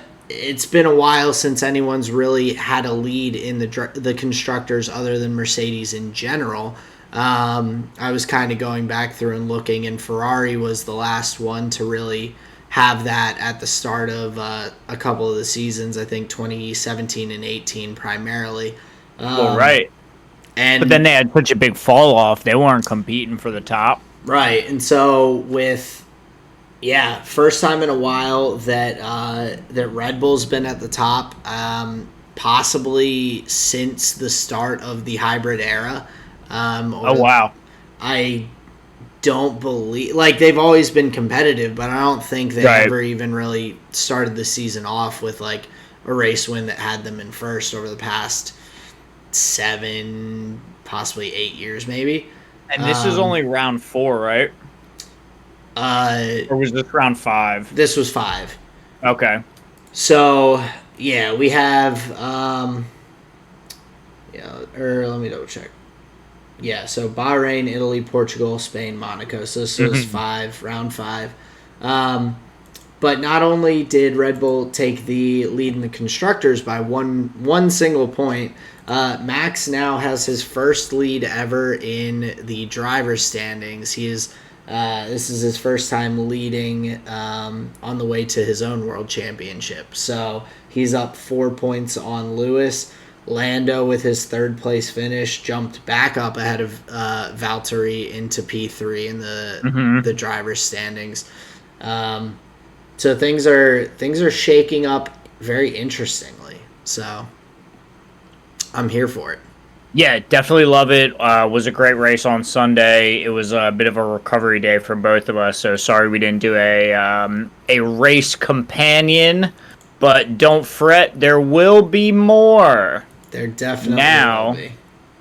while since anyone's really had a lead in the constructors other than Mercedes in general. I was kind of going back through and looking, and Ferrari was the last one to really have that at the start of a couple of the seasons. I think 2017 and 18 primarily. Right. But then they had such a big fall off; they weren't competing for the top. Right, and so first time in a while that Red Bull's been at the top, possibly since the start of the hybrid era. Wow! I don't believe, like, they've always been competitive, but I don't think they ever even really started the season off with like a race win that had them in first over the past 7, possibly 8 years, maybe. And this is only round 4, right? Or was this round 5? This was 5. Okay. So yeah, we have let me double check. Yeah, so Bahrain, Italy, Portugal, Spain, Monaco. So this was 5, round 5. But not only did Red Bull take the lead in the constructors by one single point, Max now has his first lead ever in the driver's standings. He is this is his first time leading on the way to his own world championship. So he's up 4 points on Lewis. Lando, with his third place finish, jumped back up ahead of Valtteri into P3 in the driver's standings. So things are shaking up very interestingly. So I'm here for it. Yeah, definitely love it. Was a great race on Sunday. It was a bit of a recovery day for both of us. So sorry we didn't do a race companion, but don't fret, there will be more. There definitely will be.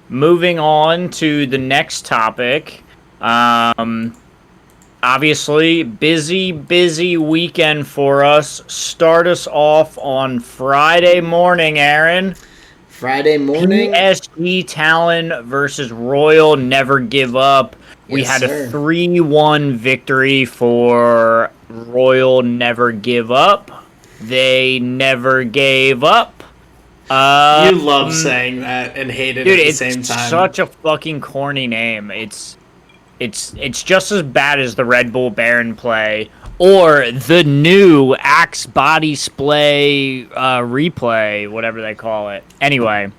Moving on to the next topic. Obviously, busy weekend for us. Start us off on Friday morning, Aaron. Friday morning. PSG Talon versus Royal Never Give Up. We Yes, had a sir. 3-1 victory for Royal Never Give Up. They never gave up. You love saying that and hate it Dude, at the it's same time. such a fucking corny name. It's just as bad as the Red Bull Baron play or the new Axe Body Splay replay, whatever they call it. Anyway,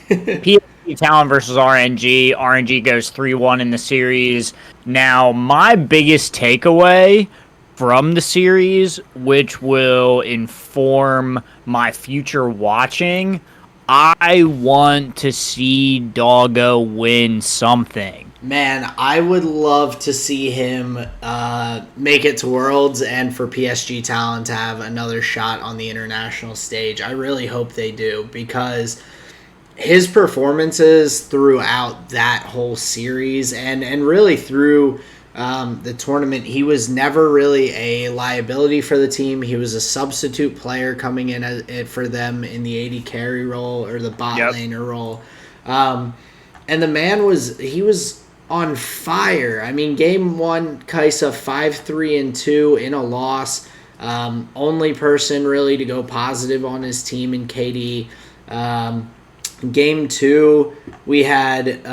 PSG Talon versus RNG. RNG goes 3-1 in the series. Now, my biggest takeaway from the series, which will inform my future watching, I want to see Doggo win something. Man, I would love to see him make it to Worlds and for PSG Talent to have another shot on the international stage. I really hope they do because his performances throughout that whole series and really through the tournament, he was never really a liability for the team. He was a substitute player coming in for them in the AD carry role or the bot laner role. And the man was on fire. I mean, game one, Kaisa 5-3-2 in a loss. Only person really to go positive on his team in KD. Game two, we had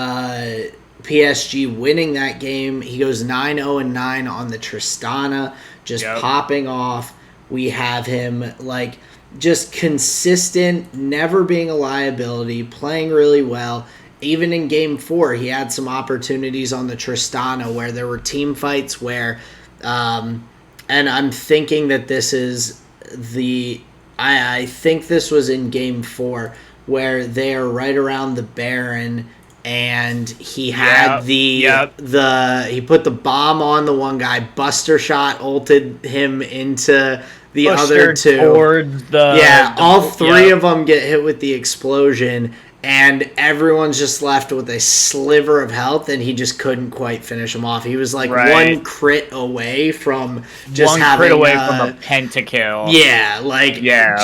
PSG winning that game. He goes 9-0-9 on the Tristana, just popping off. We have him like just consistent, never being a liability, playing really well. Even in game four, he had some opportunities on the Tristana where there were team fights where, and I'm thinking that this is I think this was in game four where they are right around the Baron and he had he put the bomb on the one guy, Buster shot ulted him into the other two. All three of them get hit with the explosion. And everyone's just left with a sliver of health, and he just couldn't quite finish him off. He was like one crit away from just having from a pentakill.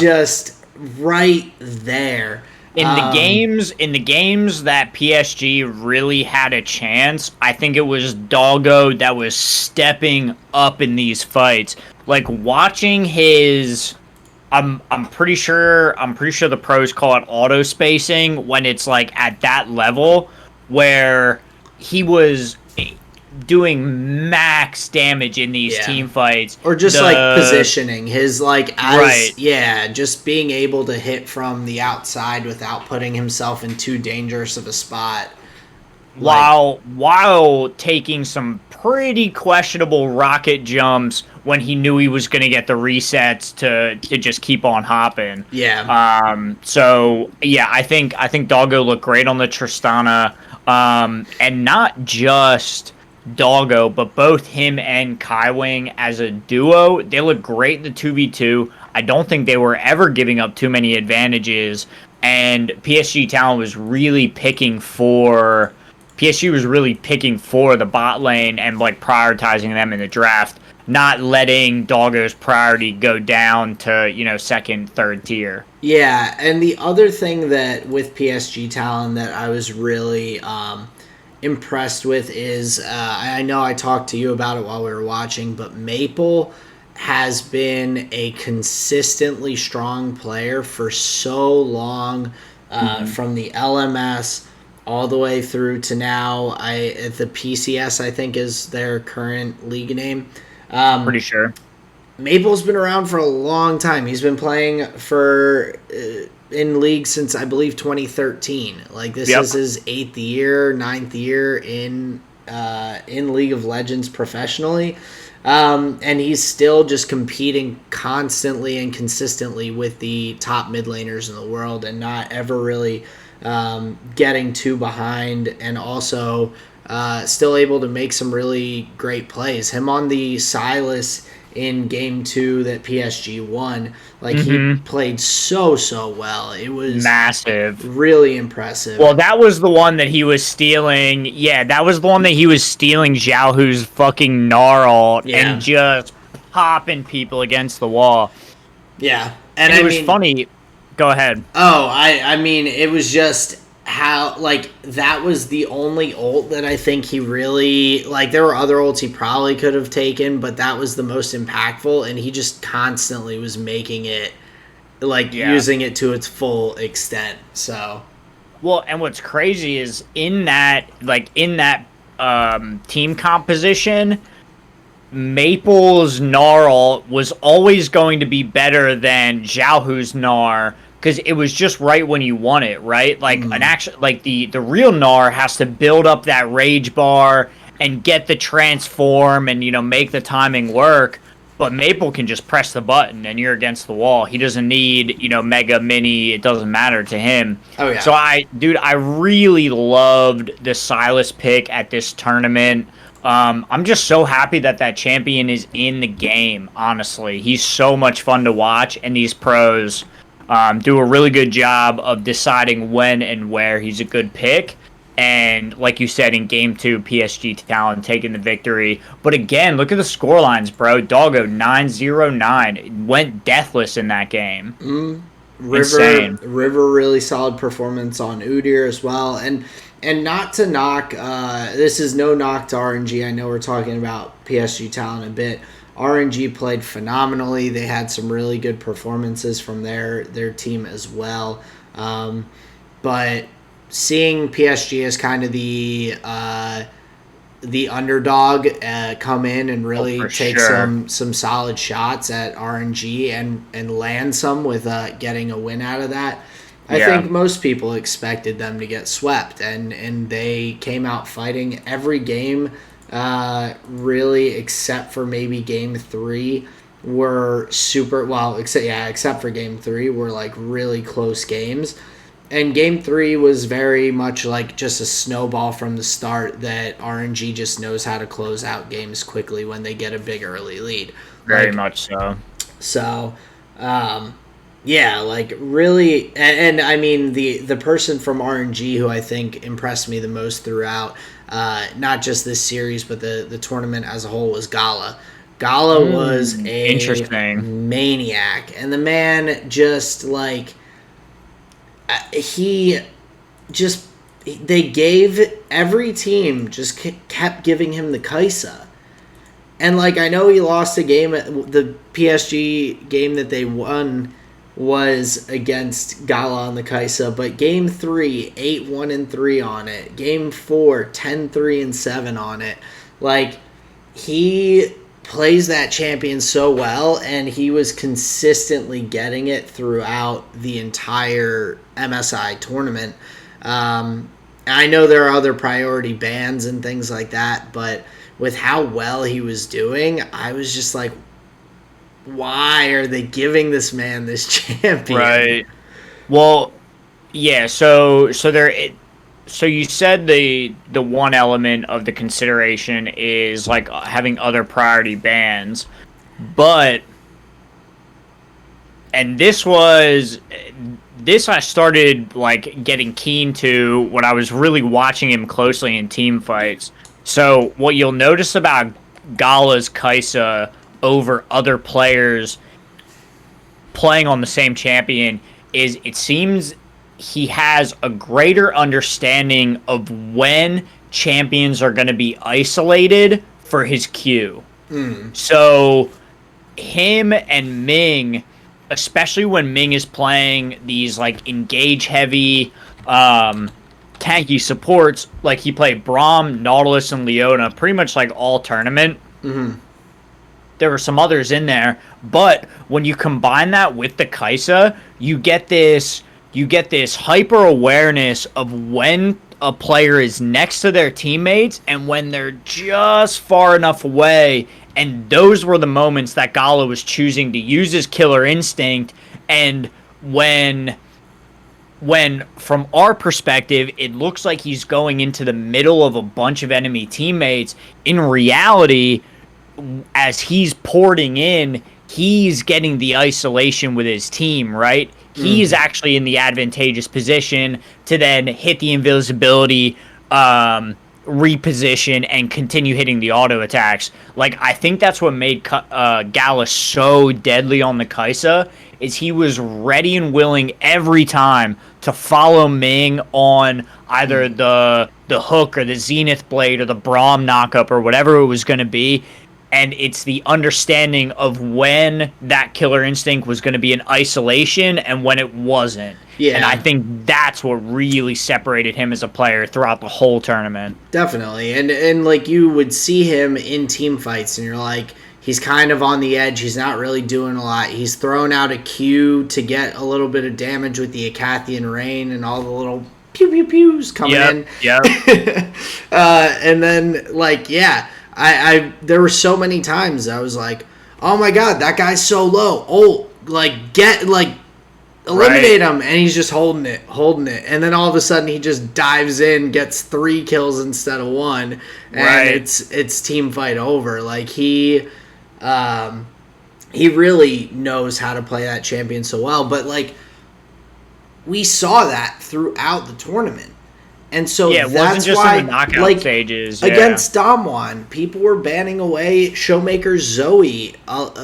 Just right there. In the games that PSG really had a chance, I think it was Doggo that was stepping up in these fights. Like watching his. I'm pretty sure the pros call it auto spacing when it's like at that level where he was doing max damage in these team fights, or just like positioning his just being able to hit from the outside without putting himself in too dangerous of a spot. While taking some pretty questionable rocket jumps when he knew he was going to get the resets to just keep on hopping. I think Doggo looked great on the Tristana, and not just Doggo, but both him and Kaiwing as a duo, they look great in the 2v2. I don't think they were ever giving up too many advantages, and PSG Talent was really picking for the bot lane and like prioritizing them in the draft, not letting Doggo's priority go down to, second, third tier. Yeah, and the other thing that with PSG Talent that I was really impressed with is, I know I talked to you about it while we were watching, but Maple has been a consistently strong player for so long, from the LMS all the way through to now. The PCS, I think, is their current league name. Pretty sure. Maple's been around for a long time. He's been playing for in league since, I believe, 2013. Like, this is his 9th year in League of Legends professionally. And he's still just competing constantly and consistently with the top mid laners in the world and not ever really getting too behind, and also still able to make some really great plays. Him on the Silas in game 2 that PSG won, he played so well. It was massive, really impressive. Well, that was the one that he was stealing. Yeah, that was the one that he was stealing Xiaohu's fucking gnarl and just popping people against the wall. Yeah, and it was funny. Go ahead. Oh, I mean, it was just how like that was the only ult that I think he really like. There were other ults he probably could have taken, but that was the most impactful, and he just constantly was making it like Yeah. using it to its full extent. So Well, and what's crazy is in that team composition, Maple's Gnarl was always going to be better than Xiaohu's Gnar because it was just right when you want it, right? Like an action, like the real Gnar has to build up that rage bar and get the transform and make the timing work. But Maple can just press the button and you're against the wall. He doesn't need mega mini. It doesn't matter to him. oh yeah. So I really loved the Silas pick at this tournament. I'm just so happy that champion is in the game, honestly. He's so much fun to watch, and these pros do a really good job of deciding when and where he's a good pick. And like you said, in Game 2, PSG Talon taking the victory. But again, look at the scorelines, bro. Doggo 9-0-9. Went deathless in that game. Insane. River really solid performance on Udyr as well, and not to knock. This is no knock to RNG. I know we're talking about PSG Talent a bit. RNG played phenomenally. They had some really good performances from their team as well. But seeing PSG as kind of the underdog come in and really take some solid shots at RNG and land some with getting a win out of that. I think most people expected them to get swept, and they came out fighting every game, really, except for maybe Game 3 were super well. Except for Game 3 were like really close games. And Game 3 was very much like just a snowball from the start that RNG just knows how to close out games quickly when they get a big early lead. Very much so. So, yeah, like really, and I mean the person from RNG who I think impressed me the most throughout, not just this series but the tournament as a whole was Gala. Gala was a interesting maniac, and the man just like they gave every team just kept giving him the Kaisa. And like I know he lost a game at the PSG game that they won was against Gala on the Kaisa, but Game 3, 8-1-3 on it. Game 4, 10-3-7 on it. Like, he plays that champion so well, and he was consistently getting it throughout the entire MSI tournament. I know there are other priority bans and things like that, but with how well he was doing, I was just like, why are they giving this man this champion? Right. Well, yeah. So you said the one element of the consideration is like having other priority bans, but this I started like getting keen to when I was really watching him closely in team fights. So what you'll notice about Gala's Kaisa over other players playing on the same champion is it seems he has a greater understanding of when champions are going to be isolated for his Q. So him and Ming, especially when Ming is playing these like engage heavy tanky supports, like he played Braum, Nautilus, and Leona pretty much like all tournament. There were some others in there, but when you combine that with the Kaisa, you get this hyper awareness of when a player is next to their teammates and when they're just far enough away. And those were the moments that Gala was choosing to use his killer instinct. And when from our perspective, it looks like he's going into the middle of a bunch of enemy teammates, in reality, as he's porting in, he's getting the isolation with his team, right? He's actually in the advantageous position to then hit the invisibility, reposition, and continue hitting the auto attacks. Like, I think that's what made Gala so deadly on the Kaisa, is he was ready and willing every time to follow Ming on either the hook or the Zenith Blade or the Braum knockup or whatever it was going to be. And it's the understanding of when that killer instinct was going to be in isolation and when it wasn't. Yeah. And I think that's what really separated him as a player throughout the whole tournament. Definitely. And like you would see him in team fights and you're like, he's kind of on the edge. He's not really doing a lot. He's thrown out a Q to get a little bit of damage with the Acathian Rain and all the little pew pew pews coming in. Yep. And then like, yeah, I there were so many times I was like, oh my god, that guy's so low. Oh, like eliminate him, and he's just holding it, and then all of a sudden he just dives in, gets 3 kills instead of 1, and it's team fight over. Like he really knows how to play that champion so well, but like we saw that throughout the tournament. And so it that's wasn't just why, in the knockout like, stages. Against Damwon, people were banning away Showmaker Zoe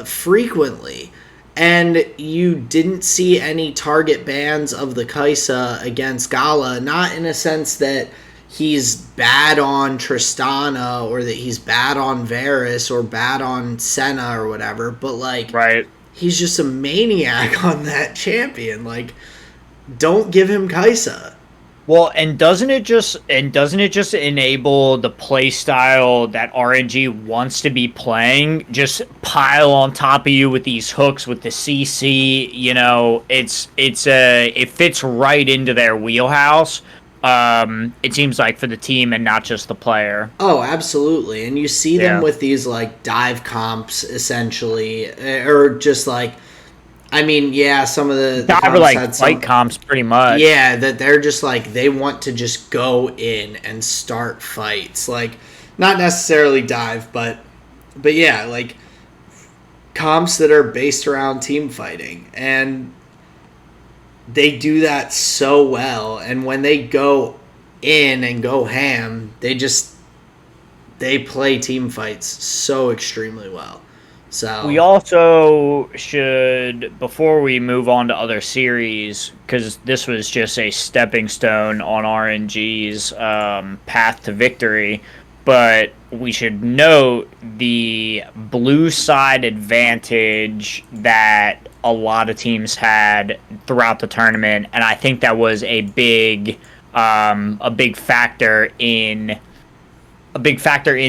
frequently. And you didn't see any target bans of the Kai'Sa against Gala. Not in a sense that he's bad on Tristana or that he's bad on Varus or bad on Senna or whatever. But, like, he's just a maniac on that champion. Like, don't give him Kai'Sa. Well, and doesn't it just enable the play style that RNG wants to be playing? Just pile on top of you with these hooks with the CC. You know, it fits right into their wheelhouse. It seems like for the team and not just the player. Oh, absolutely, and you see them with these like dive comps essentially, or just like. I mean, yeah, some of the comps like fight comps pretty much. Yeah, that they're just like they want to just go in and start fights. Like not necessarily dive, but yeah, like comps that are based around team fighting. And they do that so well, and when they go in and go ham, they play team fights so extremely well. So we also should, before we move on to other series, because this was just a stepping stone on RNG's path to victory, but we should note the blue side advantage that a lot of teams had throughout the tournament, and I think that was a big factor in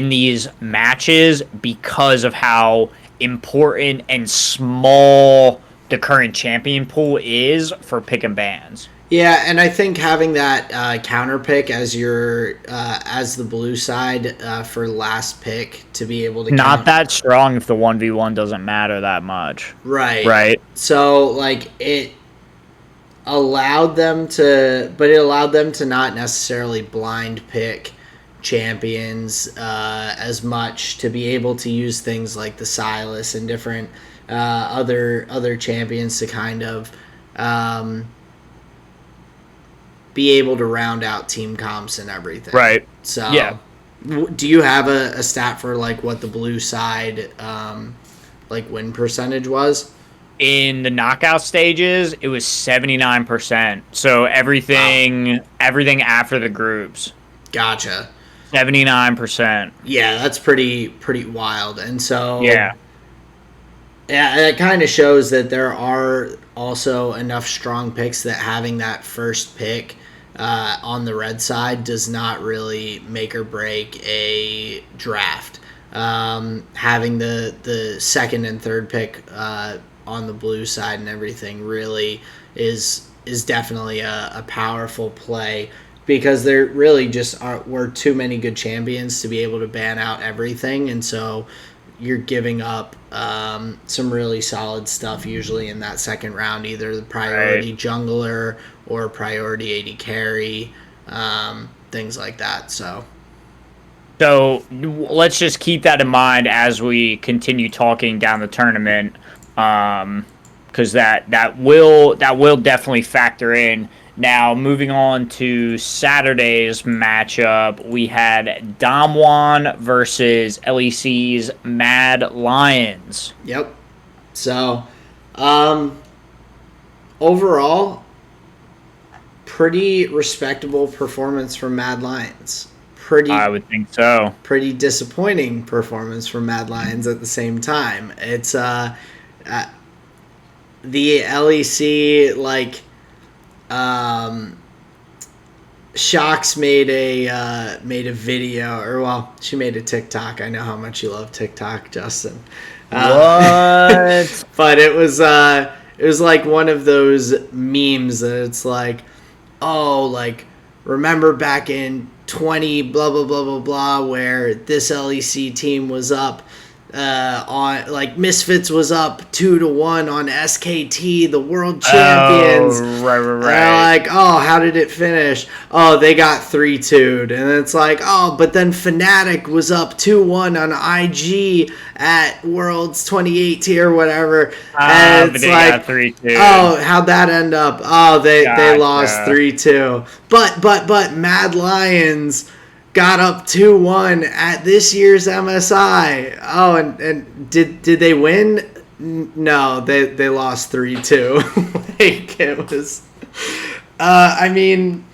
these matches because of how important and small the current champion pool is for pick and bans. Yeah, and I think having that counter pick as your as the blue side for last pick to be able to not that strong if the 1v1 doesn't matter that much. Right. So like it allowed them to not necessarily blind pick champions as much, to be able to use things like the Silas and different other champions to kind of be able to round out team comps and everything. Right. So yeah. Do you have a stat for like what the blue side like win percentage was? In the knockout stages, it was 79%. So everything after the groups. Gotcha. 79%. Yeah, that's pretty wild. And so yeah, it kind of shows that there are also enough strong picks that having that first pick on the red side does not really make or break a draft. Having the second and third pick on the blue side and everything really is definitely a powerful play, because there really just were too many good champions to be able to ban out everything, and so you're giving up some really solid stuff usually in that second round, either the priority jungler or priority AD carry, things like that. So let's just keep that in mind as we continue talking down the tournament, because that will definitely factor in. Now, moving on to Saturday's matchup, we had Damwon versus LEC's Mad Lions. Yep. So, overall, pretty respectable performance from Mad Lions. I would think so. Pretty disappointing performance from Mad Lions at the same time. It's the LEC, like, Shocks made a video, or well, she made a TikTok. I know how much you love TikTok, Justin. What? But it was like one of those memes that it's like, oh, like, remember back in 20 blah blah blah blah blah where this LEC team was up on, like, Misfits was up 2-1 on SKT, the world champions. Oh, right. And like, oh, how did it finish? Oh, they got 3-2'd. And it's like, oh, but then Fnatic was up 2-1 on IG at Worlds 2018 or whatever. And it's like, 3-2. Oh, how'd that end up? Oh, they lost 3-2. But Mad Lions got up 2-1 at this year's MSI. Oh, and did they win? No, they lost 3-2. Like, it was... I mean,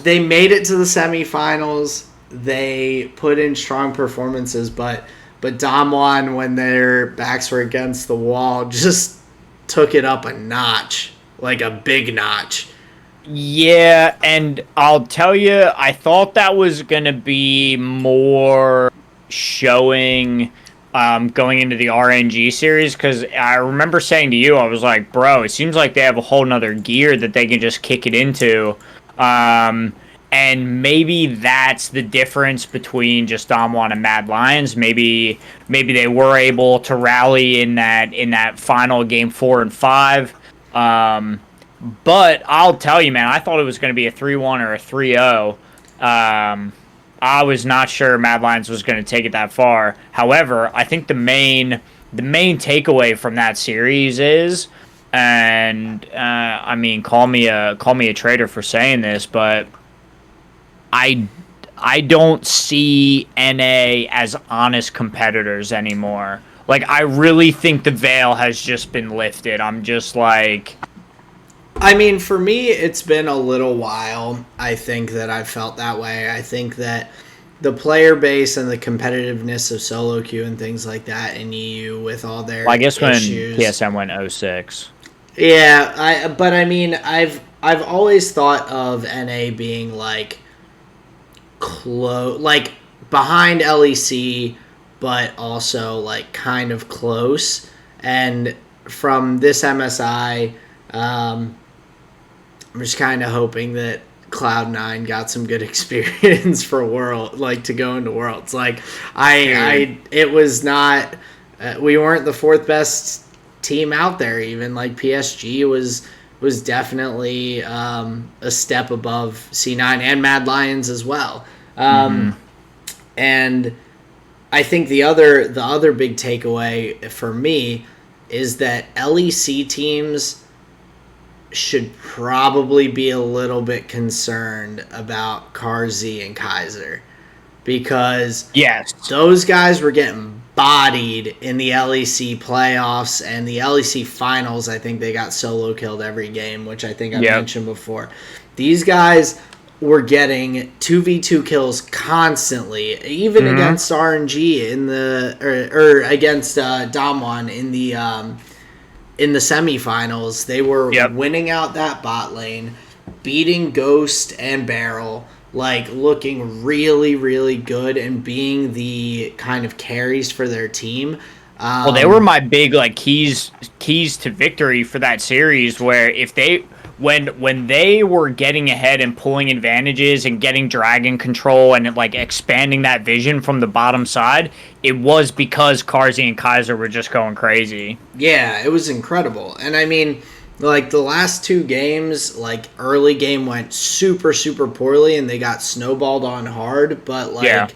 they made it to the semifinals. They put in strong performances, but Damwon, when their backs were against the wall, just took it up a notch, like a big notch. Yeah, and I'll tell you, I thought that was going to be more showing going into the RNG series, because I remember saying to you, I was like, bro, it seems like they have a whole nother gear that they can just kick it into. And maybe that's the difference between just Damwon and Mad Lions. Maybe they were able to rally in that final game 4 and 5. But I'll tell you, man, I thought it was going to be a 3-1 or a 3-0. I was not sure Mad Lions was going to take it that far. However, I think the main takeaway from that series is, and I mean, call me a traitor for saying this, but I don't see NA as honest competitors anymore. Like, I really think the veil has just been lifted. I'm just like... I mean, for me, it's been a little while, I think, that I've felt that way. I think that the player base and the competitiveness of solo queue and things like that in EU with all their issues. I guess when PSM went 06. Yeah, but I mean, I've always thought of NA being like close, like behind LEC, but also like kind of close. And from this MSI, I'm just kind of hoping that Cloud9 got some good experience for World, like to go into Worlds. Like it was not, we weren't the fourth best team out there. Even like PSG was definitely a step above C9 and Mad Lions as well. And I think the other big takeaway for me is that LEC teams should probably be a little bit concerned about Carzzy and Kaiser, because yes, those guys were getting bodied in the LEC playoffs and the LEC finals. I think they got solo killed every game, which I think I mentioned before. These guys were getting 2v2 kills constantly, even against RNG in the or against Damwon in the semifinals. They were winning out that bot lane, beating Ghost and Barrel, like looking really, really good and being the kind of carries for their team. Well, they were my big like keys to victory for that series, where if they when they were getting ahead and pulling advantages and getting dragon control and like expanding that vision from the bottom side, it was because Carzzy and Kaiser were just going crazy. Yeah, it was incredible. And I mean, like the last two games, like early game went super, super poorly and they got snowballed on hard. But like,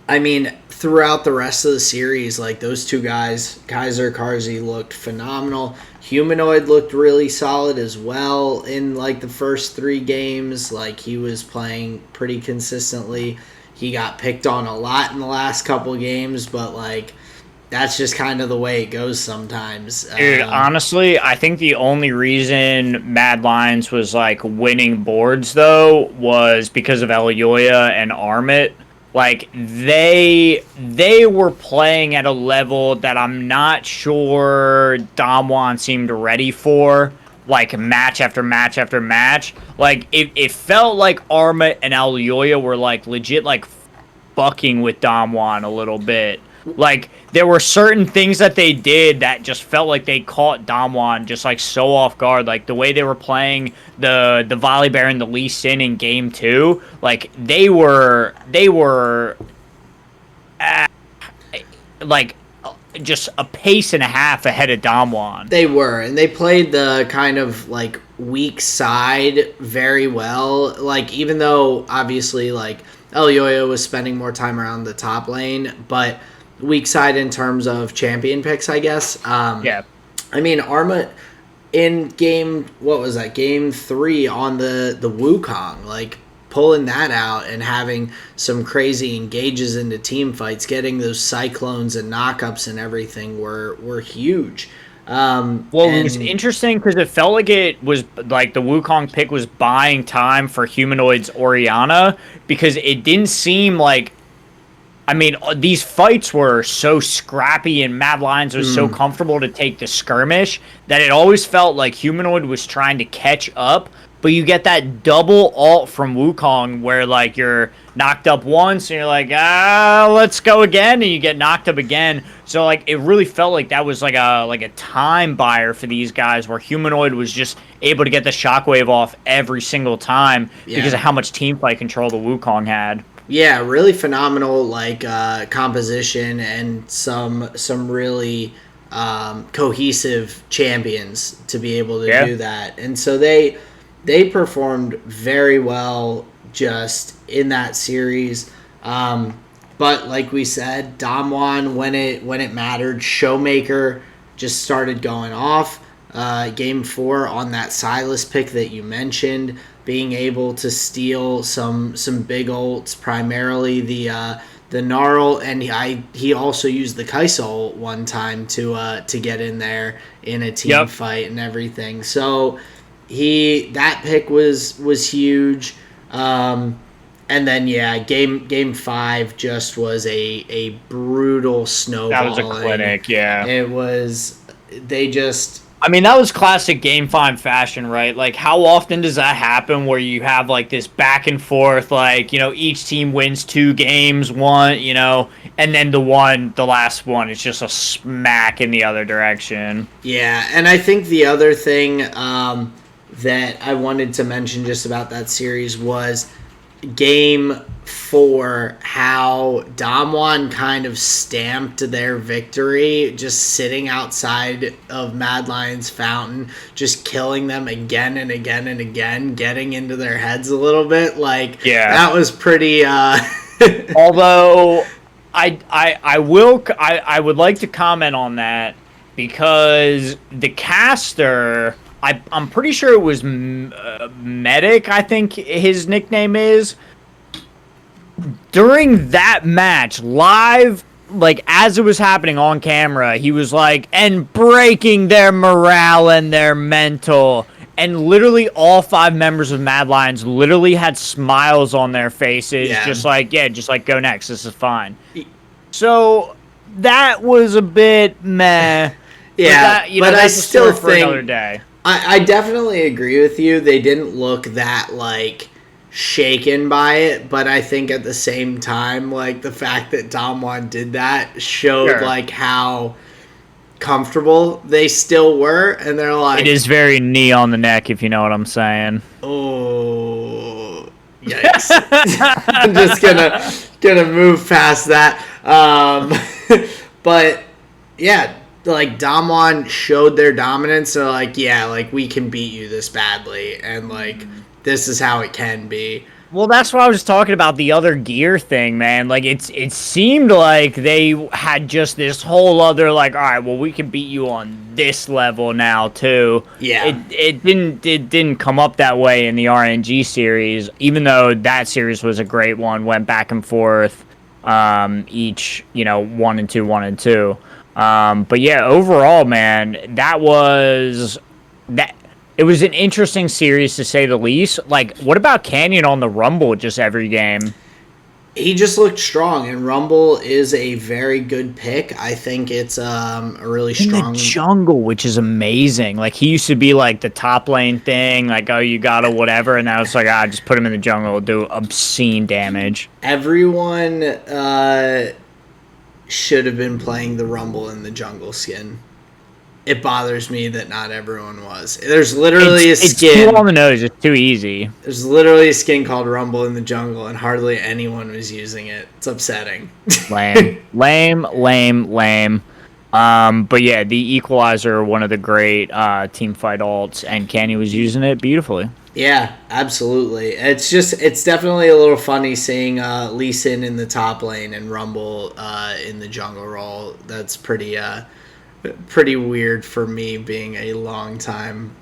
I mean, throughout the rest of the series, like those two guys, Kaiser, Carzzy, looked phenomenal. Humanoid looked really solid as well in like the first 3 games. Like he was playing pretty consistently. He got picked on a lot in the last couple games, but like that's just kind of the way it goes sometimes. Dude, honestly, I think the only reason Mad Lions was like winning boards though was because of Elioya and Armit. Like they were playing at a level that I'm not sure Damwon seemed ready for. Like match after match after match. Like it felt like Armit and Elioya were like legit like fucking with Damwon a little bit. Like there were certain things that they did that just felt like they caught Damwon just like so off guard. Like the way they were playing the Volibear and the Lee Sin in game 2, like they were like just a pace and a half ahead of Damwon. They were, and they played the kind of like weak side very well. Like even though obviously like Elioya was spending more time around the top lane, but weak side in terms of champion picks, I guess. Yeah. I mean, Arma in game, what was that? Game 3 on the Wukong, like pulling that out and having some crazy engages into team fights, getting those cyclones and knockups and everything were huge. It was interesting because it felt like it was like the Wukong pick was buying time for Humanoid's Orianna because it didn't seem like. I mean, these fights were so scrappy and Mad Lions was so comfortable to take the skirmish that it always felt like Humanoid was trying to catch up. But you get that double ult from Wukong where, like, you're knocked up once and you're like, let's go again, and you get knocked up again. So, like, it really felt like that was like a time buyer for these guys where Humanoid was just able to get the shockwave off every single time because of how much teamfight control the Wukong had. Yeah, really phenomenal, like, composition and some really cohesive champions to be able to do that. And so they performed very well just in that series. But like we said, Damwon, when it mattered, Showmaker just started going off. Game 4 on that Silas pick that you mentioned, being able to steal some big ults, primarily the Gnarl, and he also used the Kai'Sa ult one time to get in there in a team fight and everything. So that pick was huge. And then game 5 just was a brutal snowball. That was a clinic, yeah. It was I mean, that was classic Game 5 fashion, right? Like, how often does that happen where you have, like, this back and forth, like, you know, each team wins 2 games, one, you know, and then the last one is just a smack in the other direction. Yeah, and I think the other thing that I wanted to mention just about that series was Game 4, how Damwon kind of stamped their victory just sitting outside of Mad Lion's fountain, just killing them again and again and again, getting into their heads a little bit. Like, that was pretty Although I would like to comment on that because the caster, I'm pretty sure it was Medic, I think his nickname is. During that match, live, like, as it was happening on camera, he was like, and breaking their morale and their mental. And literally all 5 members of Mad Lions literally had smiles on their faces, just like, go next, this is fine. So, that was a bit meh. Yeah, but I still think... another day. I definitely agree with you. They didn't look that, like, shaken by it, but I think at the same time, like, the fact that Damwon did that showed, like, how comfortable they still were, and they're like... It is very knee on the neck, if you know what I'm saying. Oh, yikes. I'm just gonna move past that. But, yeah, like, Damwon showed their dominance. They're like, we can beat you this badly, and, like, this is how it can be. Well, that's what I was talking about, the other gear thing, man. Like, it seemed like they had just this whole other, like, all right, well, we can beat you on this level now, too. Yeah. It didn't come up that way in the RNG series, even though that series was a great one, went back and forth, each, 1 and 2, 1 and 2. But yeah, overall, man, that. It was an interesting series to say the least. Like, what about Canyon on the Rumble just every game? He just looked strong, and Rumble is a very good pick. I think it's a really In the strong. jungle, which is amazing. Like, he used to be like the top lane thing, like, oh, you gotta whatever, and now it's like, just put him in the jungle, do obscene damage. Everyone should have been playing the Rumble in the jungle skin. It bothers me that not everyone was. There's literally a skin. It's too on the nose. It's too easy. There's literally a skin called Rumble in the jungle, and hardly anyone was using it. It's upsetting. Lame. Lame. But yeah, the Equalizer, one of the great team fight alts, and Kenny was using it beautifully. Yeah, absolutely. It's definitely a little funny seeing Lee Sin in the top lane and Rumble in the jungle role. That's pretty weird for me, being a longtime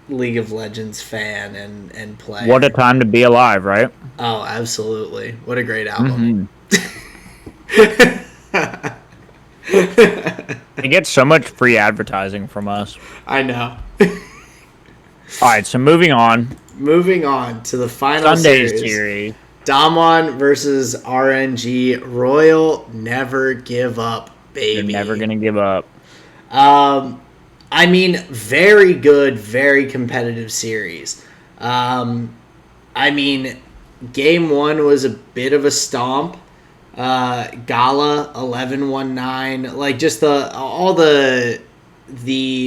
League of Legends fan and player. What a time to be alive, right? Oh, absolutely. What a great album. They get so much free advertising from us. I know. All right, so moving on. Moving on to the final series. Damwon versus RNG. Royal Never Give Up, baby. They're never going to give up. I mean, very good, very competitive series. I mean, game one was a bit of a stomp. Gala 11-1-9, like just all the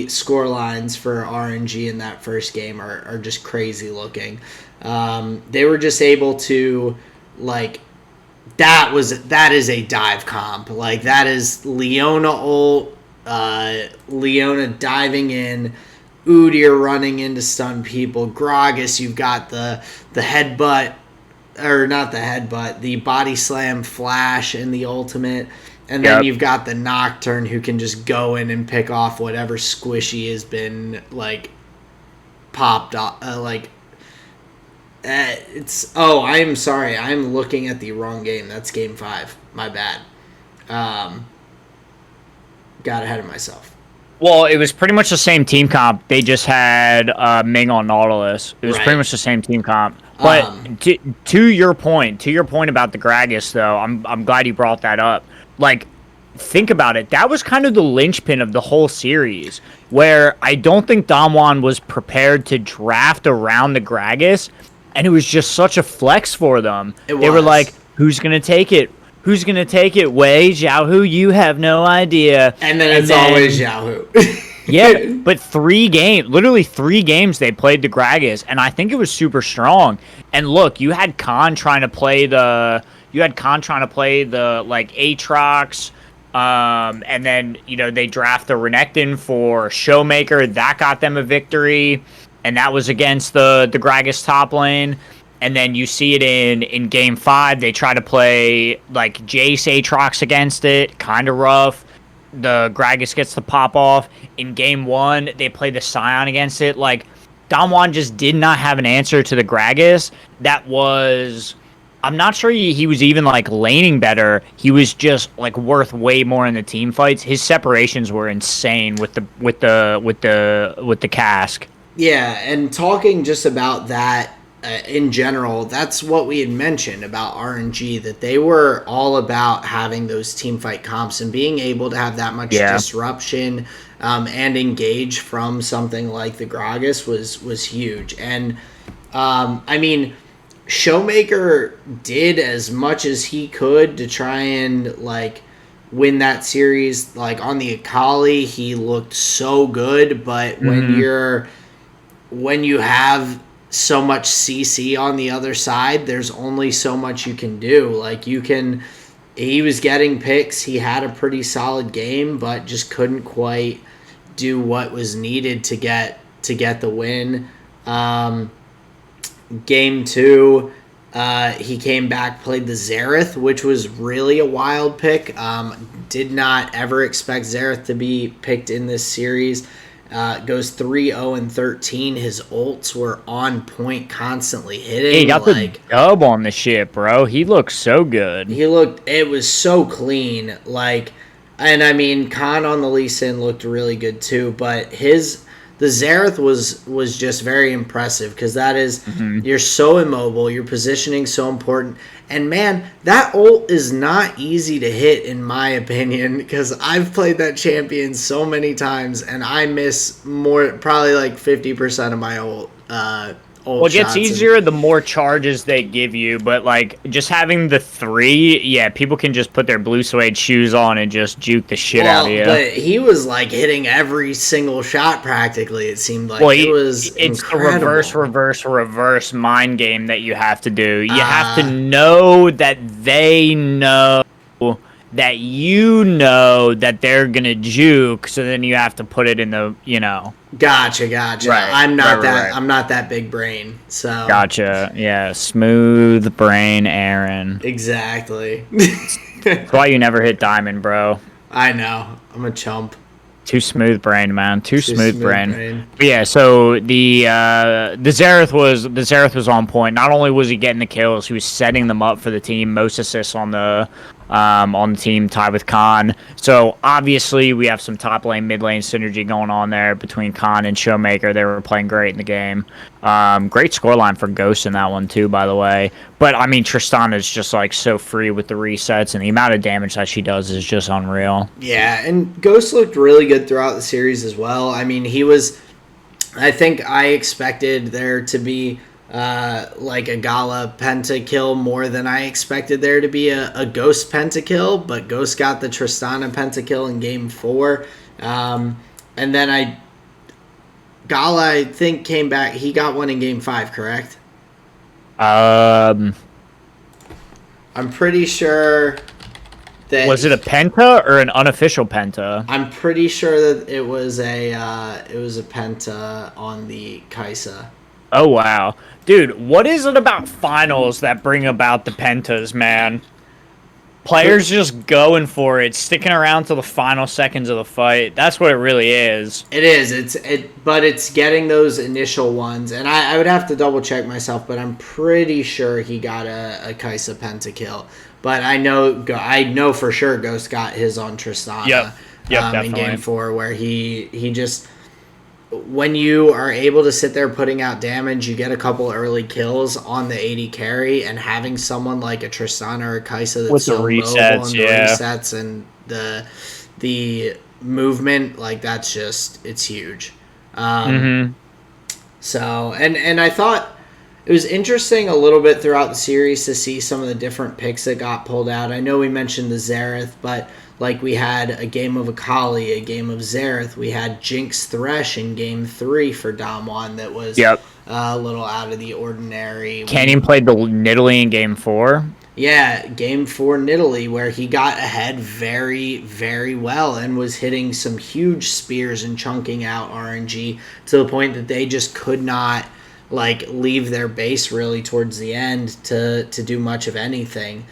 score lines for RNG in that first game are just crazy looking. They were just able to, like, that is a dive comp. Like, that is Leona ult, Leona diving in, Udyr running in to stun people, Gragas, you've got the headbutt, or not the headbutt, the body slam flash in the ultimate, and then you've got the Nocturne who can just go in and pick off whatever squishy has been, like, popped off, I'm sorry, I'm looking at the wrong game. That's game 5. My bad. Got ahead of myself. Well, it was pretty much the same team comp. They just had Ming on Nautilus. It was pretty much the same team comp. But to your point about the Gragas, though, I'm glad you brought that up. Like, think about it. That was kind of the linchpin of the whole series, where I don't think Damwon was prepared to draft around the Gragas, and it was just such a flex for them. They were like, who's going to take it? Who's going to take it? Wei, Xiaohu, you have no idea. And then always Xiaohu. Yeah, but literally 3 games they played the Gragas, and I think it was super strong. And look, you had Khan trying to play like, Aatrox, and then, they draft the Renekton for Showmaker. That got them a victory, and that was against the Gragas top lane. And then you see it in game 5. They try to play, like, Jace Aatrox against it. Kind of rough. The Gragas gets the pop off. In game 1, they play the Scion against it. Like, Damwon just did not have an answer to the Gragas. That was... I'm not sure he was even, like, laning better. He was just, like, worth way more in the team fights. His separations were insane with the cask. Yeah, and talking just about that, in general, that's what we had mentioned about RNG, that they were all about having those team fight comps and being able to have that much disruption and engage from something like the Gragas was huge. And I mean, Showmaker did as much as he could to try and, like, win that series. Like, on the Akali, he looked so good, but when you have so much CC on the other side, there's only so much you can do. Like, he was getting picks, he had a pretty solid game, but just couldn't quite do what was needed to get the win. Game 2, he came back, played the Xerath, which was really a wild pick. Did not ever expect Xerath to be picked in this series. Goes 3-0-13. His ults were on point, constantly hitting. He got the dub on the ship, bro. He looked so good. It was so clean. Like, And I mean, Khan on the Lee Sin looked really good too, but the Xerath was just very impressive because that is, you're so immobile, your positioning so important, and man, that ult is not easy to hit in my opinion because I've played that champion so many times and I miss probably like 50% of my ult. Well, it gets easier the more charges they give you, but like just having the 3, yeah, people can just put their blue suede shoes on and just juke the shit out of you. But he was like hitting every single shot practically. It seemed like it's incredible. The reverse mind game that you have to do. You have to know that they know that you know that they're gonna juke, so then you have to put it in the, Gotcha. Right, I'm not that big brain. So gotcha. Yeah, smooth brain, Aaron. Exactly. That's why you never hit diamond, bro. I know. I'm a chump. Too smooth brain, man. Too smooth brain. But yeah, so the Xerath was on point. Not only was he getting the kills, he was setting them up for the team. Most assists on the team, tied with Khan. So obviously we have some top lane, mid lane synergy going on there between Khan and Showmaker. They were playing great in the game. Great scoreline for Ghost in that one too, by the way. But I mean, Tristana is just like so free with the resets, and the amount of damage that she does is just unreal. Yeah, and Ghost looked really good throughout the series as well. I mean, I think I expected there to be like a Gala pentakill more than I expected there to be a Ghost pentakill, but Ghost got the Tristana pentakill in game 4. And then Gala, I think, came back. He got one in game 5, correct? I'm pretty sure that... Was it a penta or an unofficial penta? I'm pretty sure that it was a penta on the Kaisa. Oh, wow. Dude, what is it about finals that bring about the pentas, man? Players just going for it, sticking around till the final seconds of the fight. That's what it really is. It is. But it's getting those initial ones. And I would have to double check myself, but I'm pretty sure he got a Kaisa pentakill. But I know for sure Ghost got his on Tristana. Yep, definitely. In game 4, where he just... When you are able to sit there putting out damage, you get a couple early kills on the AD carry, and having someone like a Tristana or a Kaisa that's so mobile and the resets and the movement, like that's just, it's huge. So, and I thought it was interesting a little bit throughout the series to see some of the different picks that got pulled out. I know we mentioned the Xerath, but like we had a game of Akali, a game of Xerath. We had Jinx Thresh in game 3 for Damwon that was a little out of the ordinary. Canyon played the Nidalee in game 4. Yeah, game 4 Nidalee, where he got ahead very, very well and was hitting some huge spears and chunking out RNG to the point that they just could not like leave their base really towards the end to do much of anything.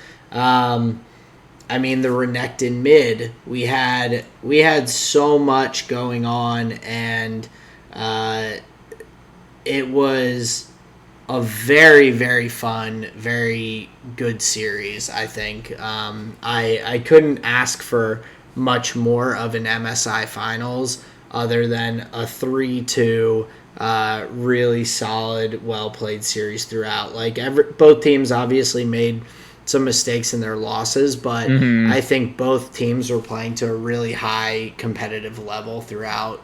I mean, the Renekton mid, we had so much going on, and it was a very, very fun, very good series, I think. I couldn't ask for much more of an MSI Finals other than a 3-2 really solid, well-played series throughout. Like both teams obviously made some mistakes in their losses, but I think both teams were playing to a really high competitive level throughout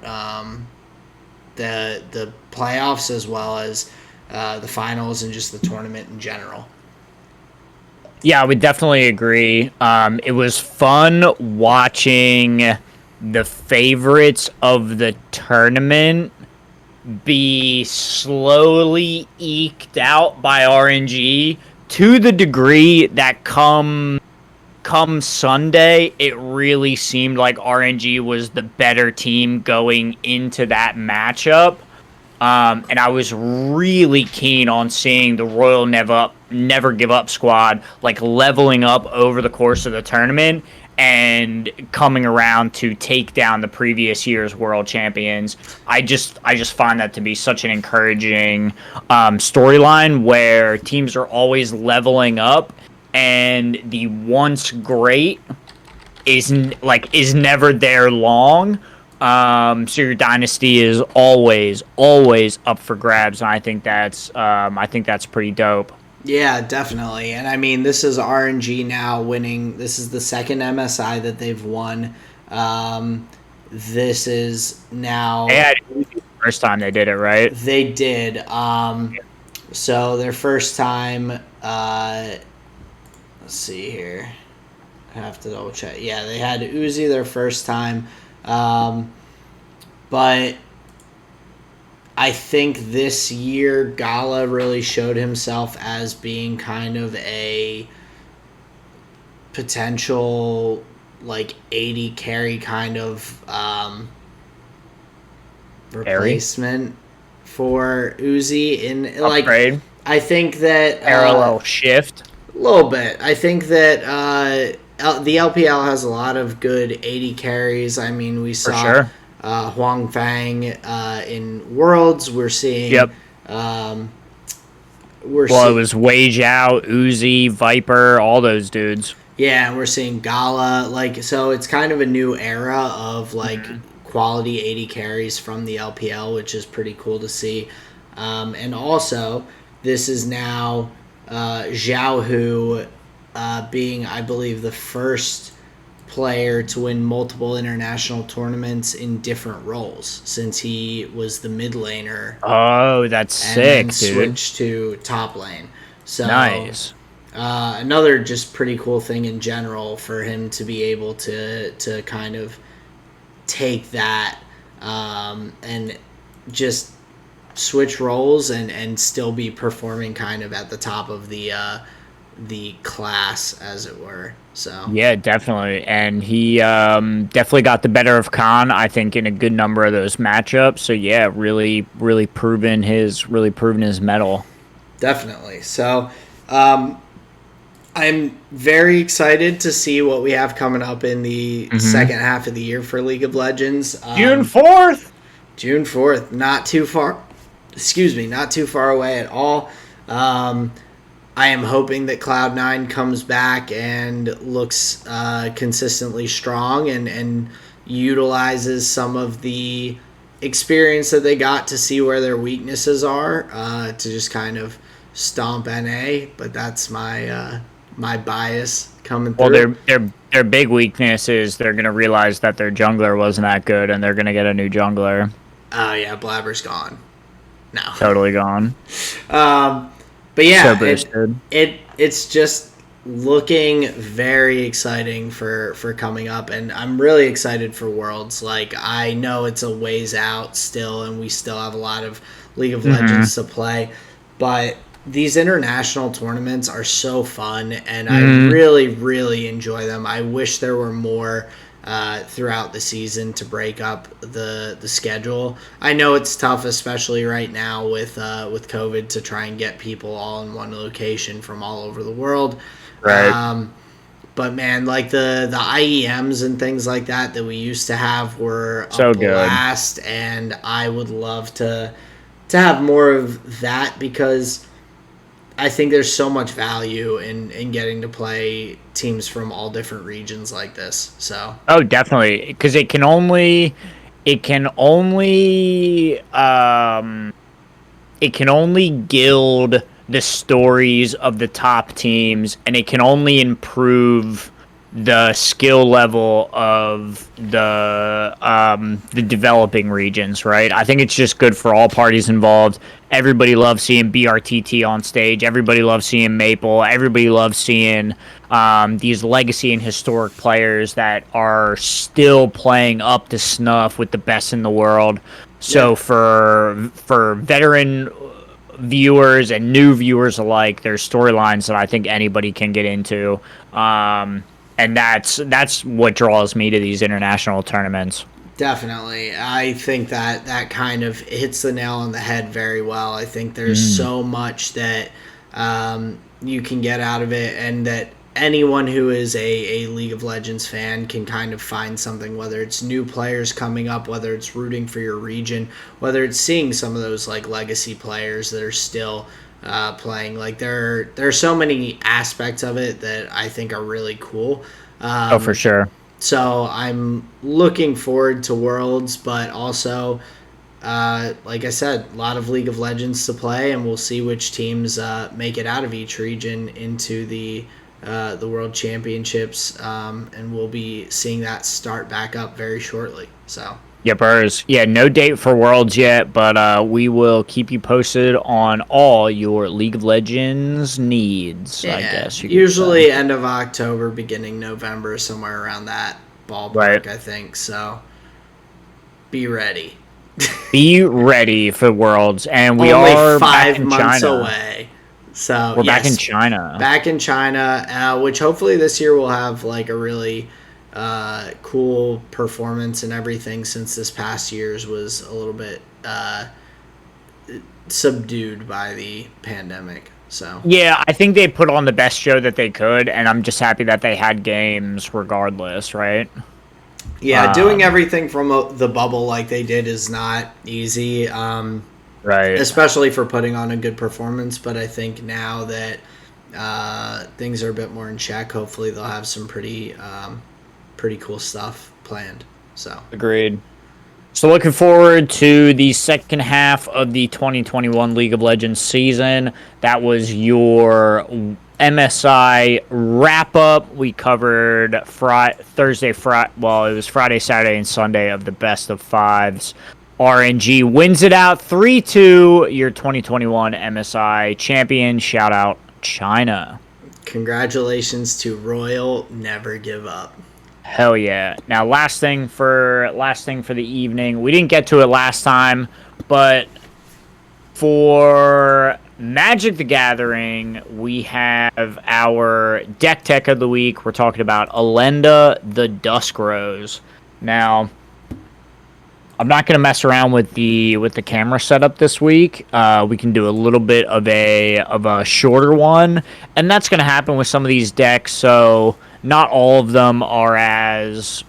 the playoffs as well as the finals and just the tournament in general. Yeah, I would definitely agree. It was fun watching the favorites of the tournament be slowly eked out by RNG to the degree that come Sunday, it really seemed like RNG was the better team going into that matchup. And I was really keen on seeing the Royal Never Give Up squad like leveling up over the course of the tournament and coming around to take down the previous year's world champions. I just find that to be such an encouraging storyline where teams are always leveling up, and the once great is never there long. So your dynasty is always up for grabs, and I think that's pretty dope. Yeah, definitely. And I mean, this is RNG now winning. This is the second MSI that they've won. This is now. They had it the first time they did it, right? They did. So their first time. Let's see here. I have to double check. Yeah, they had Uzi their first time. But I think this year Gala really showed himself as being kind of a potential like 80 carry kind of replacement for Uzi in like Upgrade. I think that Parallel shift. a little bit. I think that the LPL has a lot of good 80 carries. I mean, we saw sure. Huang Fang in Worlds. We're seeing. Yep. It was Wage Out, Uzi, Viper, all those dudes. Yeah, and we're seeing Gala. Like, so it's kind of a new era of like quality 80 carries from the LPL, which is pretty cool to see. And also, this is now Zhao Hu being, I believe, the first player to win multiple international tournaments in different roles since he was the mid laner. Oh, that's sick, dude. Switched to top lane. So nice. Another just pretty cool thing in general for him to be able to kind of take that and just switch roles and still be performing kind of at the top of the class, as it were. So yeah, definitely, and he definitely got the better of Khan, I think, in a good number of those matchups. So yeah, really proven his mettle. Definitely. So I'm very excited to see what we have coming up in the second half of the year for League of Legends. June 4th. June 4th, not too far. Excuse me, not too far away at all. I am hoping that Cloud9 comes back and looks consistently strong and utilizes some of the experience that they got to see where their weaknesses are to just kind of stomp NA. But that's my my bias coming through. Well, their big weakness is they're gonna realize that their jungler wasn't that good, and they're gonna get a new jungler. Oh yeah, Blabber's gone. No, totally gone. But yeah, so it's just looking very exciting for coming up, and I'm really excited for Worlds. Like, I know it's a ways out still, and we still have a lot of League of Legends to play, but these international tournaments are so fun, and I really enjoy them. I wish there were more throughout the season to break up the schedule. I know it's tough, especially right now with COVID, to try and get people all in one location from all over the world. Right. But man, like the IEMs and things like that we used to have were so a blast, good. And I would love to have more of that, because I think there's so much value in getting to play teams from all different regions like this. So definitely, because it can only gild the stories of the top teams, and it can only improve the skill level of the developing regions, right? I think it's just good for all parties involved. Everybody loves seeing BRTT on stage. Everybody loves seeing Maple. Everybody loves seeing these legacy and historic players that are still playing up to snuff with the best in the world. So for veteran viewers and new viewers alike, there's storylines that I think anybody can get into. And that's what draws me to these international tournaments. Definitely. I think that kind of hits the nail on the head very well. I think there's so much that you can get out of it, and that anyone who is a League of Legends fan can kind of find something, whether it's new players coming up, whether it's rooting for your region, whether it's seeing some of those like legacy players that are still playing. Like there are so many aspects of it that I think are really cool. For sure. So I'm looking forward to Worlds, but also, like I said, a lot of League of Legends to play, and we'll see which teams make it out of each region into the World Championships, and we'll be seeing that start back up very shortly. So. Yepers. Yeah, no date for Worlds yet, but we will keep you posted on all your League of Legends needs, Yeah, I guess you could usually say. end of October, beginning November, somewhere around that ballpark, Right. I think. So be ready. Be ready for Worlds, and we Only are back 5 in months China. away. So We're back in yes, China. back in China, which hopefully this year will have like a really cool performance and everything. Since this past year's was a little bit subdued by the pandemic. So Yeah, I think they put on the best show that they could, and I'm just happy that they had games regardless, right? yeah, doing everything from the bubble like they did is not easy. Right. Especially for putting on a good performance. But I think now that things are a bit more in check, hopefully they'll have some pretty cool stuff planned. So Agreed. So looking forward to the second half of the 2021 League of Legends season. That was your MSI wrap up. We covered Thursday, well, it was Friday, Saturday, and Sunday of the best of fives. RNG wins it out 3-2. Your 2021 MSI champion. Shout out China. congratulations to Royal. Never give up. Hell yeah. Now last thing for the evening. We didn't get to it last time, but for Magic the Gathering, we have our deck tech of the week. We're talking about Elenda the Dusk Rose. Now, I'm not going to mess around with the camera setup this week. We can do a little bit of a shorter one, and that's going to happen with some of these decks. So not all of them are as,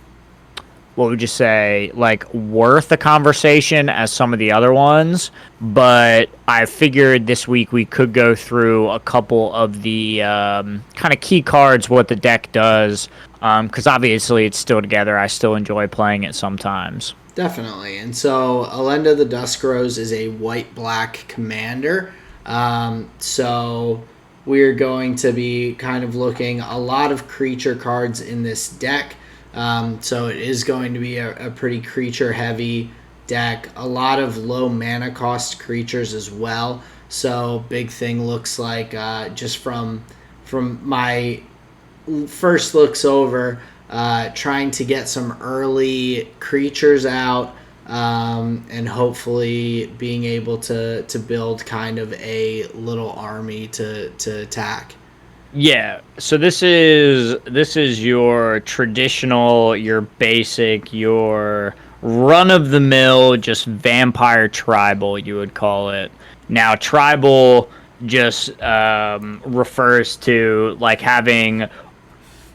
what would you say, like worth a conversation as some of the other ones. But I figured this week we could go through a couple of the kind of key cards, what the deck does, because obviously it's still together. I still enjoy playing it sometimes. Definitely. And so Elenda the Dusk Rose is a white-black commander. So we're going to be kind of looking a lot of creature cards in this deck. So it is going to be a pretty creature-heavy deck. A lot of low mana cost creatures as well. So big thing looks like just from my first looks over, trying to get some early creatures out, and hopefully being able to build kind of a little army to attack. Yeah, so this is your traditional, your basic, your run-of-the-mill, just vampire tribal, you would call it. Now, tribal just refers to like having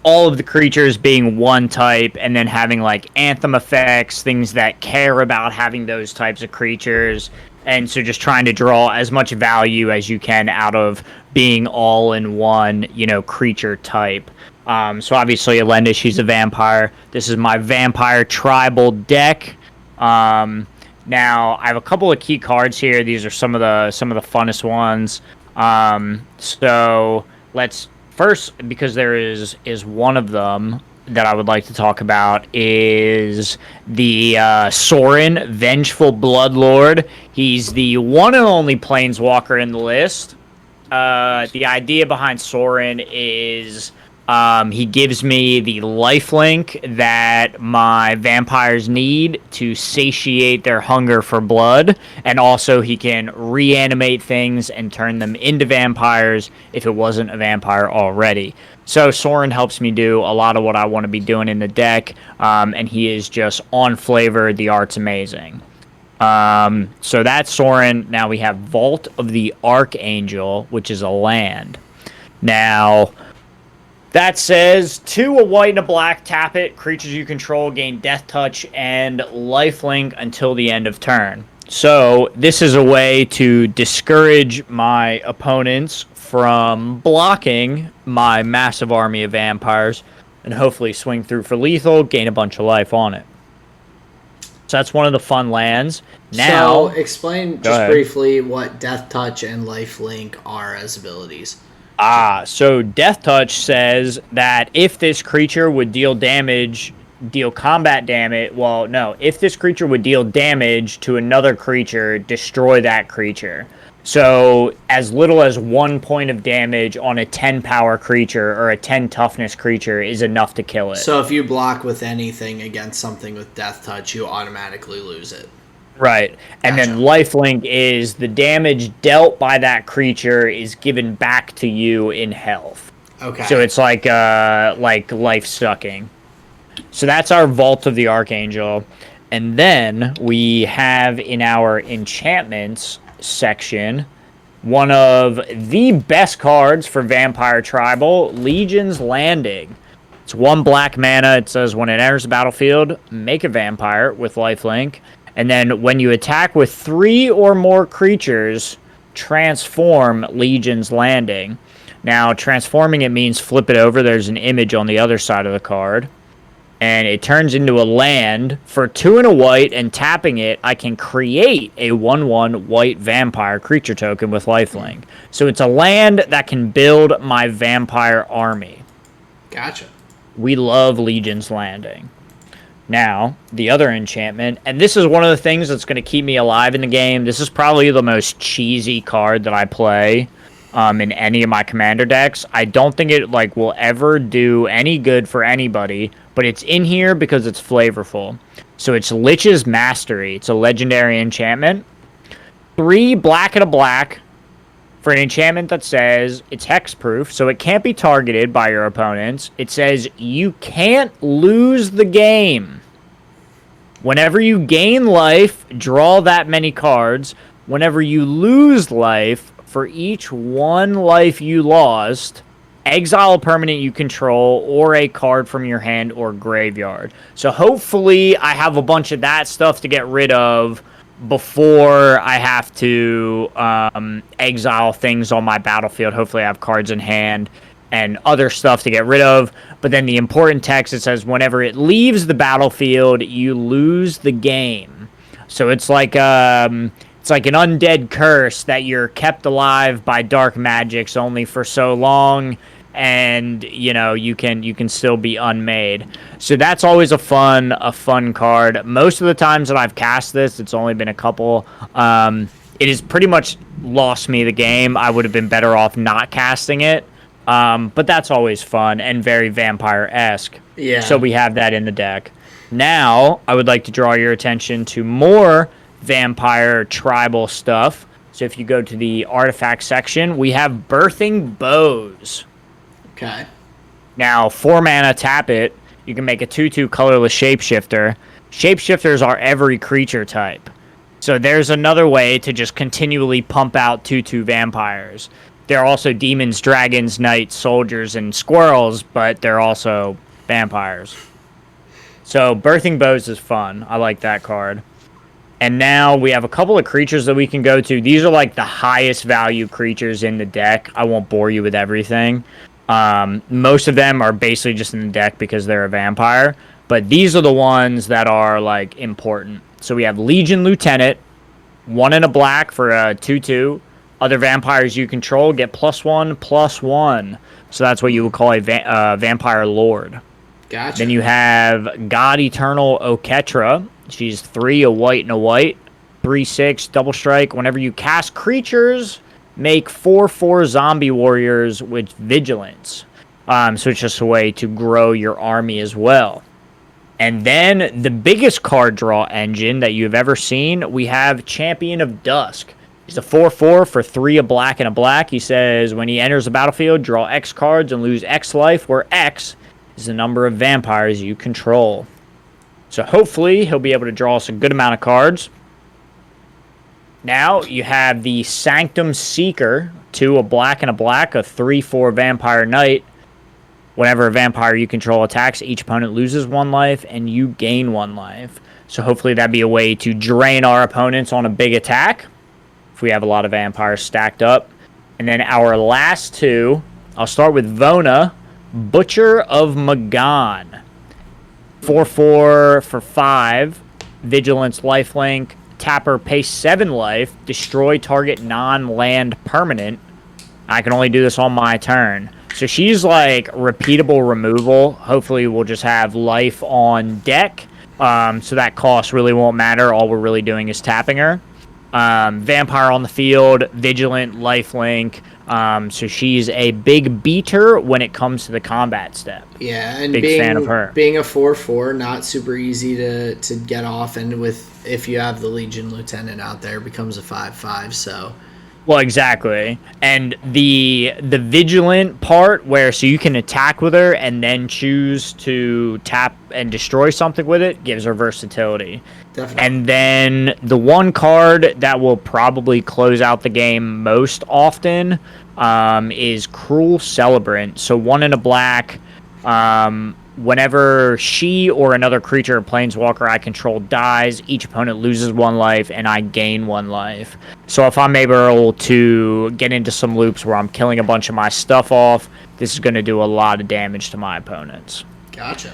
all of the creatures being one type, and then having like anthem effects, things that care about having those types of creatures. And so just trying to draw as much value as you can out of being all in one, creature type. So obviously Elenda, she's a vampire. This is my vampire tribal deck. Now I have a couple of key cards here. These are some of the funnest ones. So let's first, because there is one of them that I would like to talk about, is the Sorin, Vengeful Bloodlord. He's the one and only Planeswalker in the list. The idea behind Sorin is he gives me the lifelink that my vampires need to satiate their hunger for blood, and also he can reanimate things and turn them into vampires if it wasn't a vampire already. So Sorin helps me do a lot of what I want to be doing in the deck, and he is just on flavor. The art's amazing. So that's Sorin. Now we have Vault of the Archangel, which is a land. Now, that says 2 a white and a black, tap it. Creatures you control gain Death Touch and Lifelink until the end of turn. So this is a way to discourage my opponents from blocking my massive army of vampires and hopefully swing through for lethal, gain a bunch of life on it. So that's one of the fun lands. Now, so explain just ahead. briefly what Death Touch and Lifelink are as abilities. So Death Touch says that if this creature would deal combat damage, well, no, if this creature would deal damage to another creature, destroy that creature. So as little as 1 point of damage on a 10 power creature or a 10 toughness creature is enough to kill it. So if you block with anything against something with Death Touch, you automatically lose it. Right. And Gotcha. then lifelink is the damage dealt by that creature is given back to you in health. Okay. So it's like life sucking. So that's our Vault of the Archangel. And then we have in our enchantments section one of the best cards for Vampire Tribal, Legion's Landing. It's 1 black mana. It says when it enters the battlefield, make a vampire with lifelink. And then when you attack with 3 or more creatures, transform Legion's Landing. Now, transforming it means flip it over. There's an image on the other side of the card. And it turns into a land for 2 and a white, and tapping it, I can create a 1/1 white vampire creature token with lifelink. So it's a land that can build my vampire army. Gotcha. We love Legion's Landing. Now, the other enchantment, and this is one of the things that's going to keep me alive in the game. This is probably the most cheesy card that I play in any of my commander decks. I don't think it will ever do any good for anybody, but it's in here because it's flavorful. So it's Lich's Mastery. It's a legendary enchantment. 3 black and a black for an enchantment that says it's hexproof, so it can't be targeted by your opponents. It says you can't lose the game. Whenever you gain life, draw that many cards. Whenever you lose life, for each 1 life you lost, exile a permanent you control or a card from your hand or graveyard. So hopefully I have a bunch of that stuff to get rid of before I have to exile things on my battlefield. Hopefully I have cards in hand and other stuff to get rid of. But then the important text, it says whenever it leaves the battlefield, you lose the game. So it's like an undead curse that you're kept alive by dark magics only for so long, and you can still be unmade. So that's always a fun card. Most of the times that I've cast this, it's only been a couple. It has pretty much lost me the game. I would have been better off not casting it. But that's always fun and very vampire-esque. Yeah. So we have that in the deck. Now, I would like to draw your attention to more vampire tribal stuff. So if you go to the artifact section, we have Birthing Bows. Okay. Now, 4 mana, tap it. You can make a 2/2 colorless shapeshifter. Shapeshifters are every creature type. So there's another way to just continually pump out 2/2 vampires. There are also demons, dragons, knights, soldiers, and squirrels, but they're also vampires. So Birthing Bows is fun. I like that card. And now we have a couple of creatures that we can go to. These are like the highest value creatures in the deck. I won't bore you with everything. Most of them are basically just in the deck because they're a vampire. But these are the ones that are like important. So we have Legion Lieutenant, 1 and a black for a 2/2. Other vampires you control get +1/+1. So that's what you would call a vampire lord. Gotcha. Then you have God Eternal Oketra. She's 3, a white and a white. 3/6, double strike. Whenever you cast creatures, make 4/4 zombie warriors with vigilance. So it's just a way to grow your army as well. And then the biggest card draw engine that you've ever seen, we have Champion of Dusk. He's a 4/4 for 3, a black and a black. He says when he enters the battlefield, draw X cards and lose X life, where X is the number of vampires you control. So hopefully he'll be able to draw us a good amount of cards. Now you have the Sanctum Seeker, 2, a black and a black, a 3/4 vampire knight. Whenever a vampire you control attacks, each opponent loses 1 life and you gain 1 life. So hopefully that'd be a way to drain our opponents on a big attack if we have a lot of vampires stacked up. And then our last 2, I'll start with Vona, Butcher of Magan. 4/4 for 5. Vigilance lifelink. Tapper pay 7 life. Destroy target non-land permanent. I can only do this on my turn. So she's like repeatable removal. Hopefully we'll just have life on deck. So that cost really won't matter. All we're really doing is tapping her. Vampire on the field, Vigilant, lifelink. So she's a big beater when it comes to the combat step. Yeah, and big fan of her. Being a 4/4, not super easy to get off, and if you have the Legion Lieutenant out there, it becomes a 5/5. So. Well, exactly. And the vigilant part where so you can attack with her and then choose to tap and destroy something with it gives her versatility. Definitely. And then the one card that will probably close out the game most often is Cruel Celebrant. So 1 in a black. Whenever she or another creature or planeswalker I control dies, each opponent loses 1 life and I gain 1 life. So if I'm able to get into some loops where I'm killing a bunch of my stuff off, this is going to do a lot of damage to my opponents. Gotcha.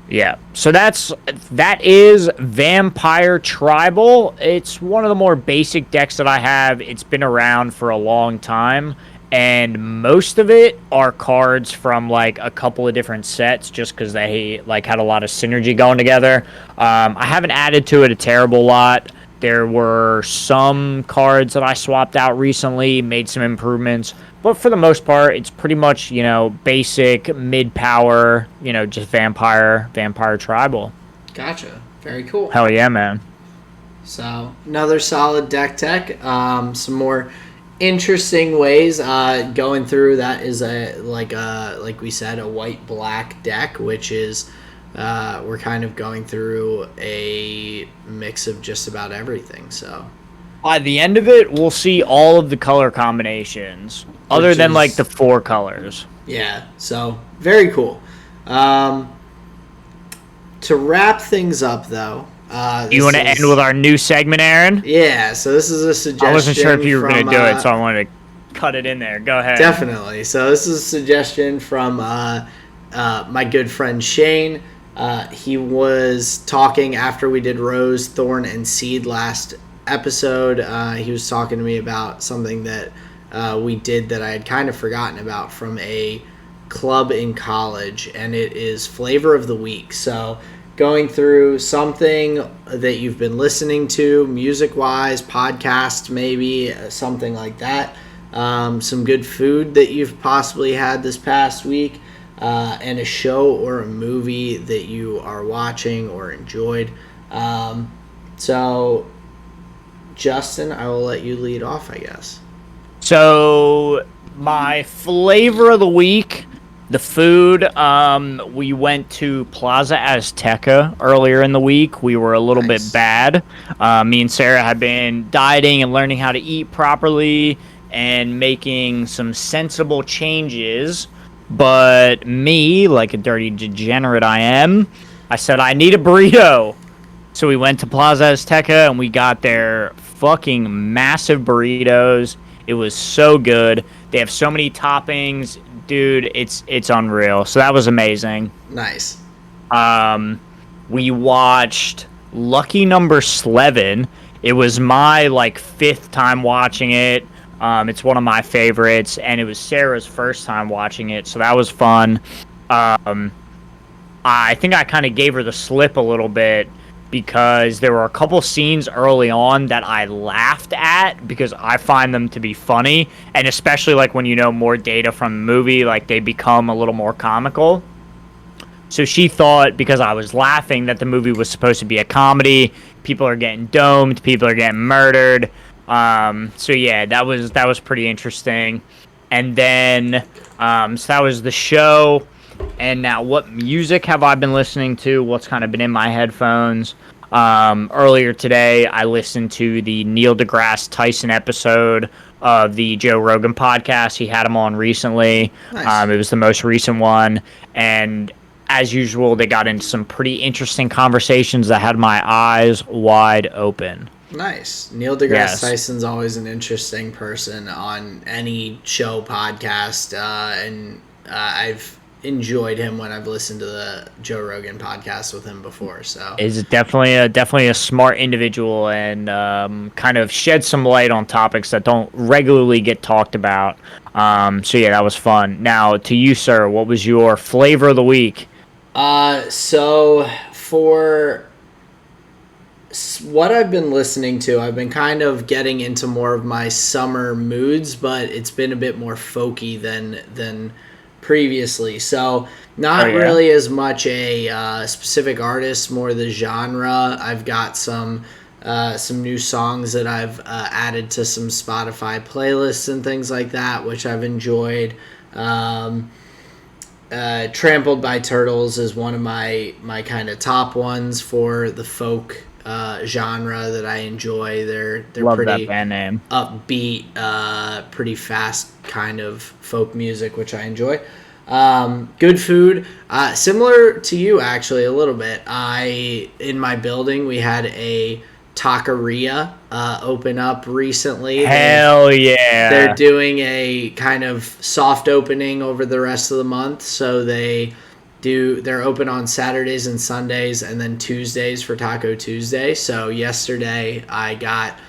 Yeah, so that is Vampire Tribal. It's one of the more basic decks that I have. It's been around for a long time. And most of it are cards from like a couple of different sets just because they like had a lot of synergy going together. I haven't added to it a terrible lot. There were some cards that I swapped out recently, made some improvements. But for the most part, it's pretty much, basic, mid-power, just Vampire Tribal. Gotcha. Very cool. Hell yeah, man. So, another solid deck tech. Some more interesting ways going through that is like we said, a white-black deck, which is we're kind of going through a mix of just about everything. So by the end of it, we'll see all of the color combinations, other than like the 4 colors. Yeah, so very cool. To wrap things up, though. You want to end with our new segment, Aaron? Yeah, so this is a suggestion. I wasn't sure if you were going to do it, so I wanted to cut it in there. Go ahead. Definitely. So this is a suggestion from my good friend Shane. He was talking after we did Rose, Thorn, and Seed last episode. He was talking to me about something that we did that I had kind of forgotten about from a club in college, and it is Flavor of the Week. So going through something that you've been listening to, music-wise, podcast maybe, something like that. Some good food that you've possibly had this past week, and a show or a movie that you are watching or enjoyed. So, Justin, I will let you lead off, I guess. So, my flavor of the week, the food, we went to Plaza Azteca earlier in the week. We were a little bit bad. Me and Sarah had been dieting and learning how to eat properly and making some sensible changes. But me, like a dirty degenerate I am, I said, I need a burrito. So we went to Plaza Azteca and we got their fucking massive burritos. It was so good. They have so many toppings. Dude, it's unreal. So that was amazing. Nice. We watched Lucky Number 11. It was my, 5th time watching it. It's one of my favorites, and it was Sarah's first time watching it, so that was fun. I think I kind of gave her the slip a little bit because there were a couple scenes early on that I laughed at because I find them to be funny, and especially when you know more data from the movie, they become a little more comical. So she thought because I was laughing that the movie was supposed to be a comedy. People are getting domed, people are getting murdered. So yeah, that was pretty interesting. And then so that was the show. And now, what music have I been listening to? What's kind of been in my headphones? Earlier today, I listened to the Neil deGrasse Tyson episode of the Joe Rogan podcast. He had him on recently. Nice. It was the most recent one. And as usual, they got into some pretty interesting conversations that had my eyes wide open. Nice. Neil deGrasse Tyson's always an interesting person on any show, podcast, and enjoyed him when I've listened to the Joe Rogan podcast with him before. So is definitely a smart individual, and kind of shed some light on topics that don't regularly get talked about. So yeah, that was fun. Now to you, sir, what was your flavor of the week? So for what I've been listening to, I've been kind of getting into more of my summer moods, but it's been a bit more folky than previously. So not really as much a specific artist, more the genre. I've got some new songs that I've added to some Spotify playlists and things like that, which I've enjoyed. Trampled by Turtles is one of my kind of top ones for the folk genre that I enjoy. They're Love pretty that band name. Upbeat, pretty fast kind of folk music, which I enjoy. Good food, similar to you actually a little bit. In my building we had a taqueria open up recently. Hell yeah! They're doing a kind of soft opening over the rest of the month, so they're open on Saturdays and Sundays, and then Tuesdays for Taco Tuesday. So yesterday I got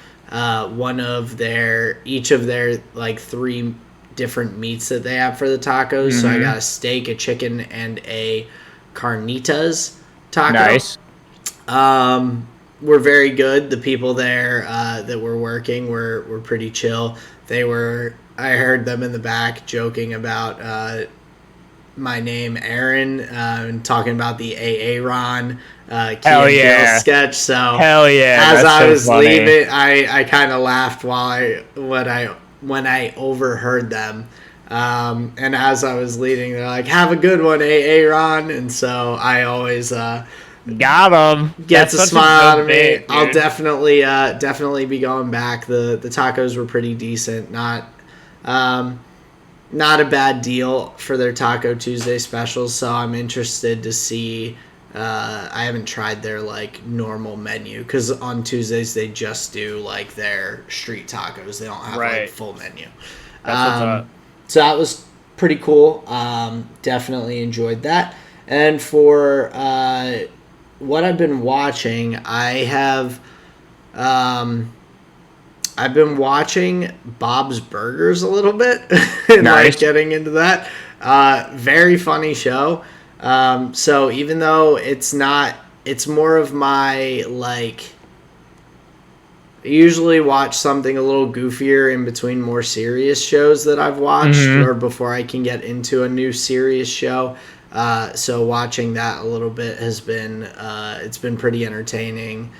each of their like 3 different meats that they have for the tacos. Mm-hmm. So I got a steak, a chicken, and a carnitas taco. Nice. Were very good. The people there that were working were pretty chill. I heard them in the back joking about my name, Aaron, and talking about the Aaron Hell yeah sketch. So hell yeah! As I was leaving, I kind of laughed when I overheard them. And as I was leaving, they're like, "Have a good one, Aaron." And so I always got him. Gets a smile out of me. Dude. I'll definitely be going back. The tacos were pretty decent. Not a bad deal for their Taco Tuesday specials. So I'm interested to see. I haven't tried their like normal menu because on Tuesdays they just do like their street tacos. They don't have like full menu. So that was pretty cool. Definitely enjoyed that. And for what I've been watching, I've been watching Bob's Burgers a little bit and like getting into that. Very funny show. So even though it's more of my like, I usually watch something a little goofier in between more serious shows that I've watched or before I can get into a new serious show. So watching that a little bit has been, it's been pretty entertaining,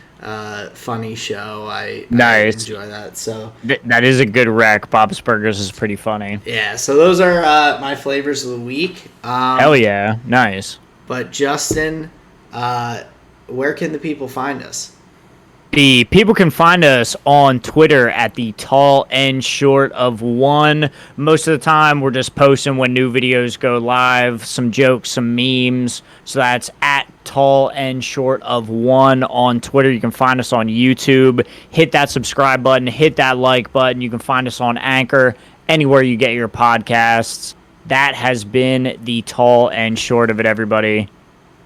funny show. I enjoy that. So that is a good rec. Bob's Burgers is pretty funny. Yeah. So those are, my flavors of the week. Hell yeah. Nice. But Justin, where can the people find us? The people can find us on Twitter at the tall and short of one. Most of the time, we're just posting when new videos go live, some jokes, some memes. So that's at tall and short of one on Twitter. You can find us on YouTube. Hit that subscribe button. Hit that like button. You can find us on Anchor, anywhere you get your podcasts. That has been the tall and short of it, everybody.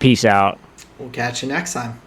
Peace out. We'll catch you next time.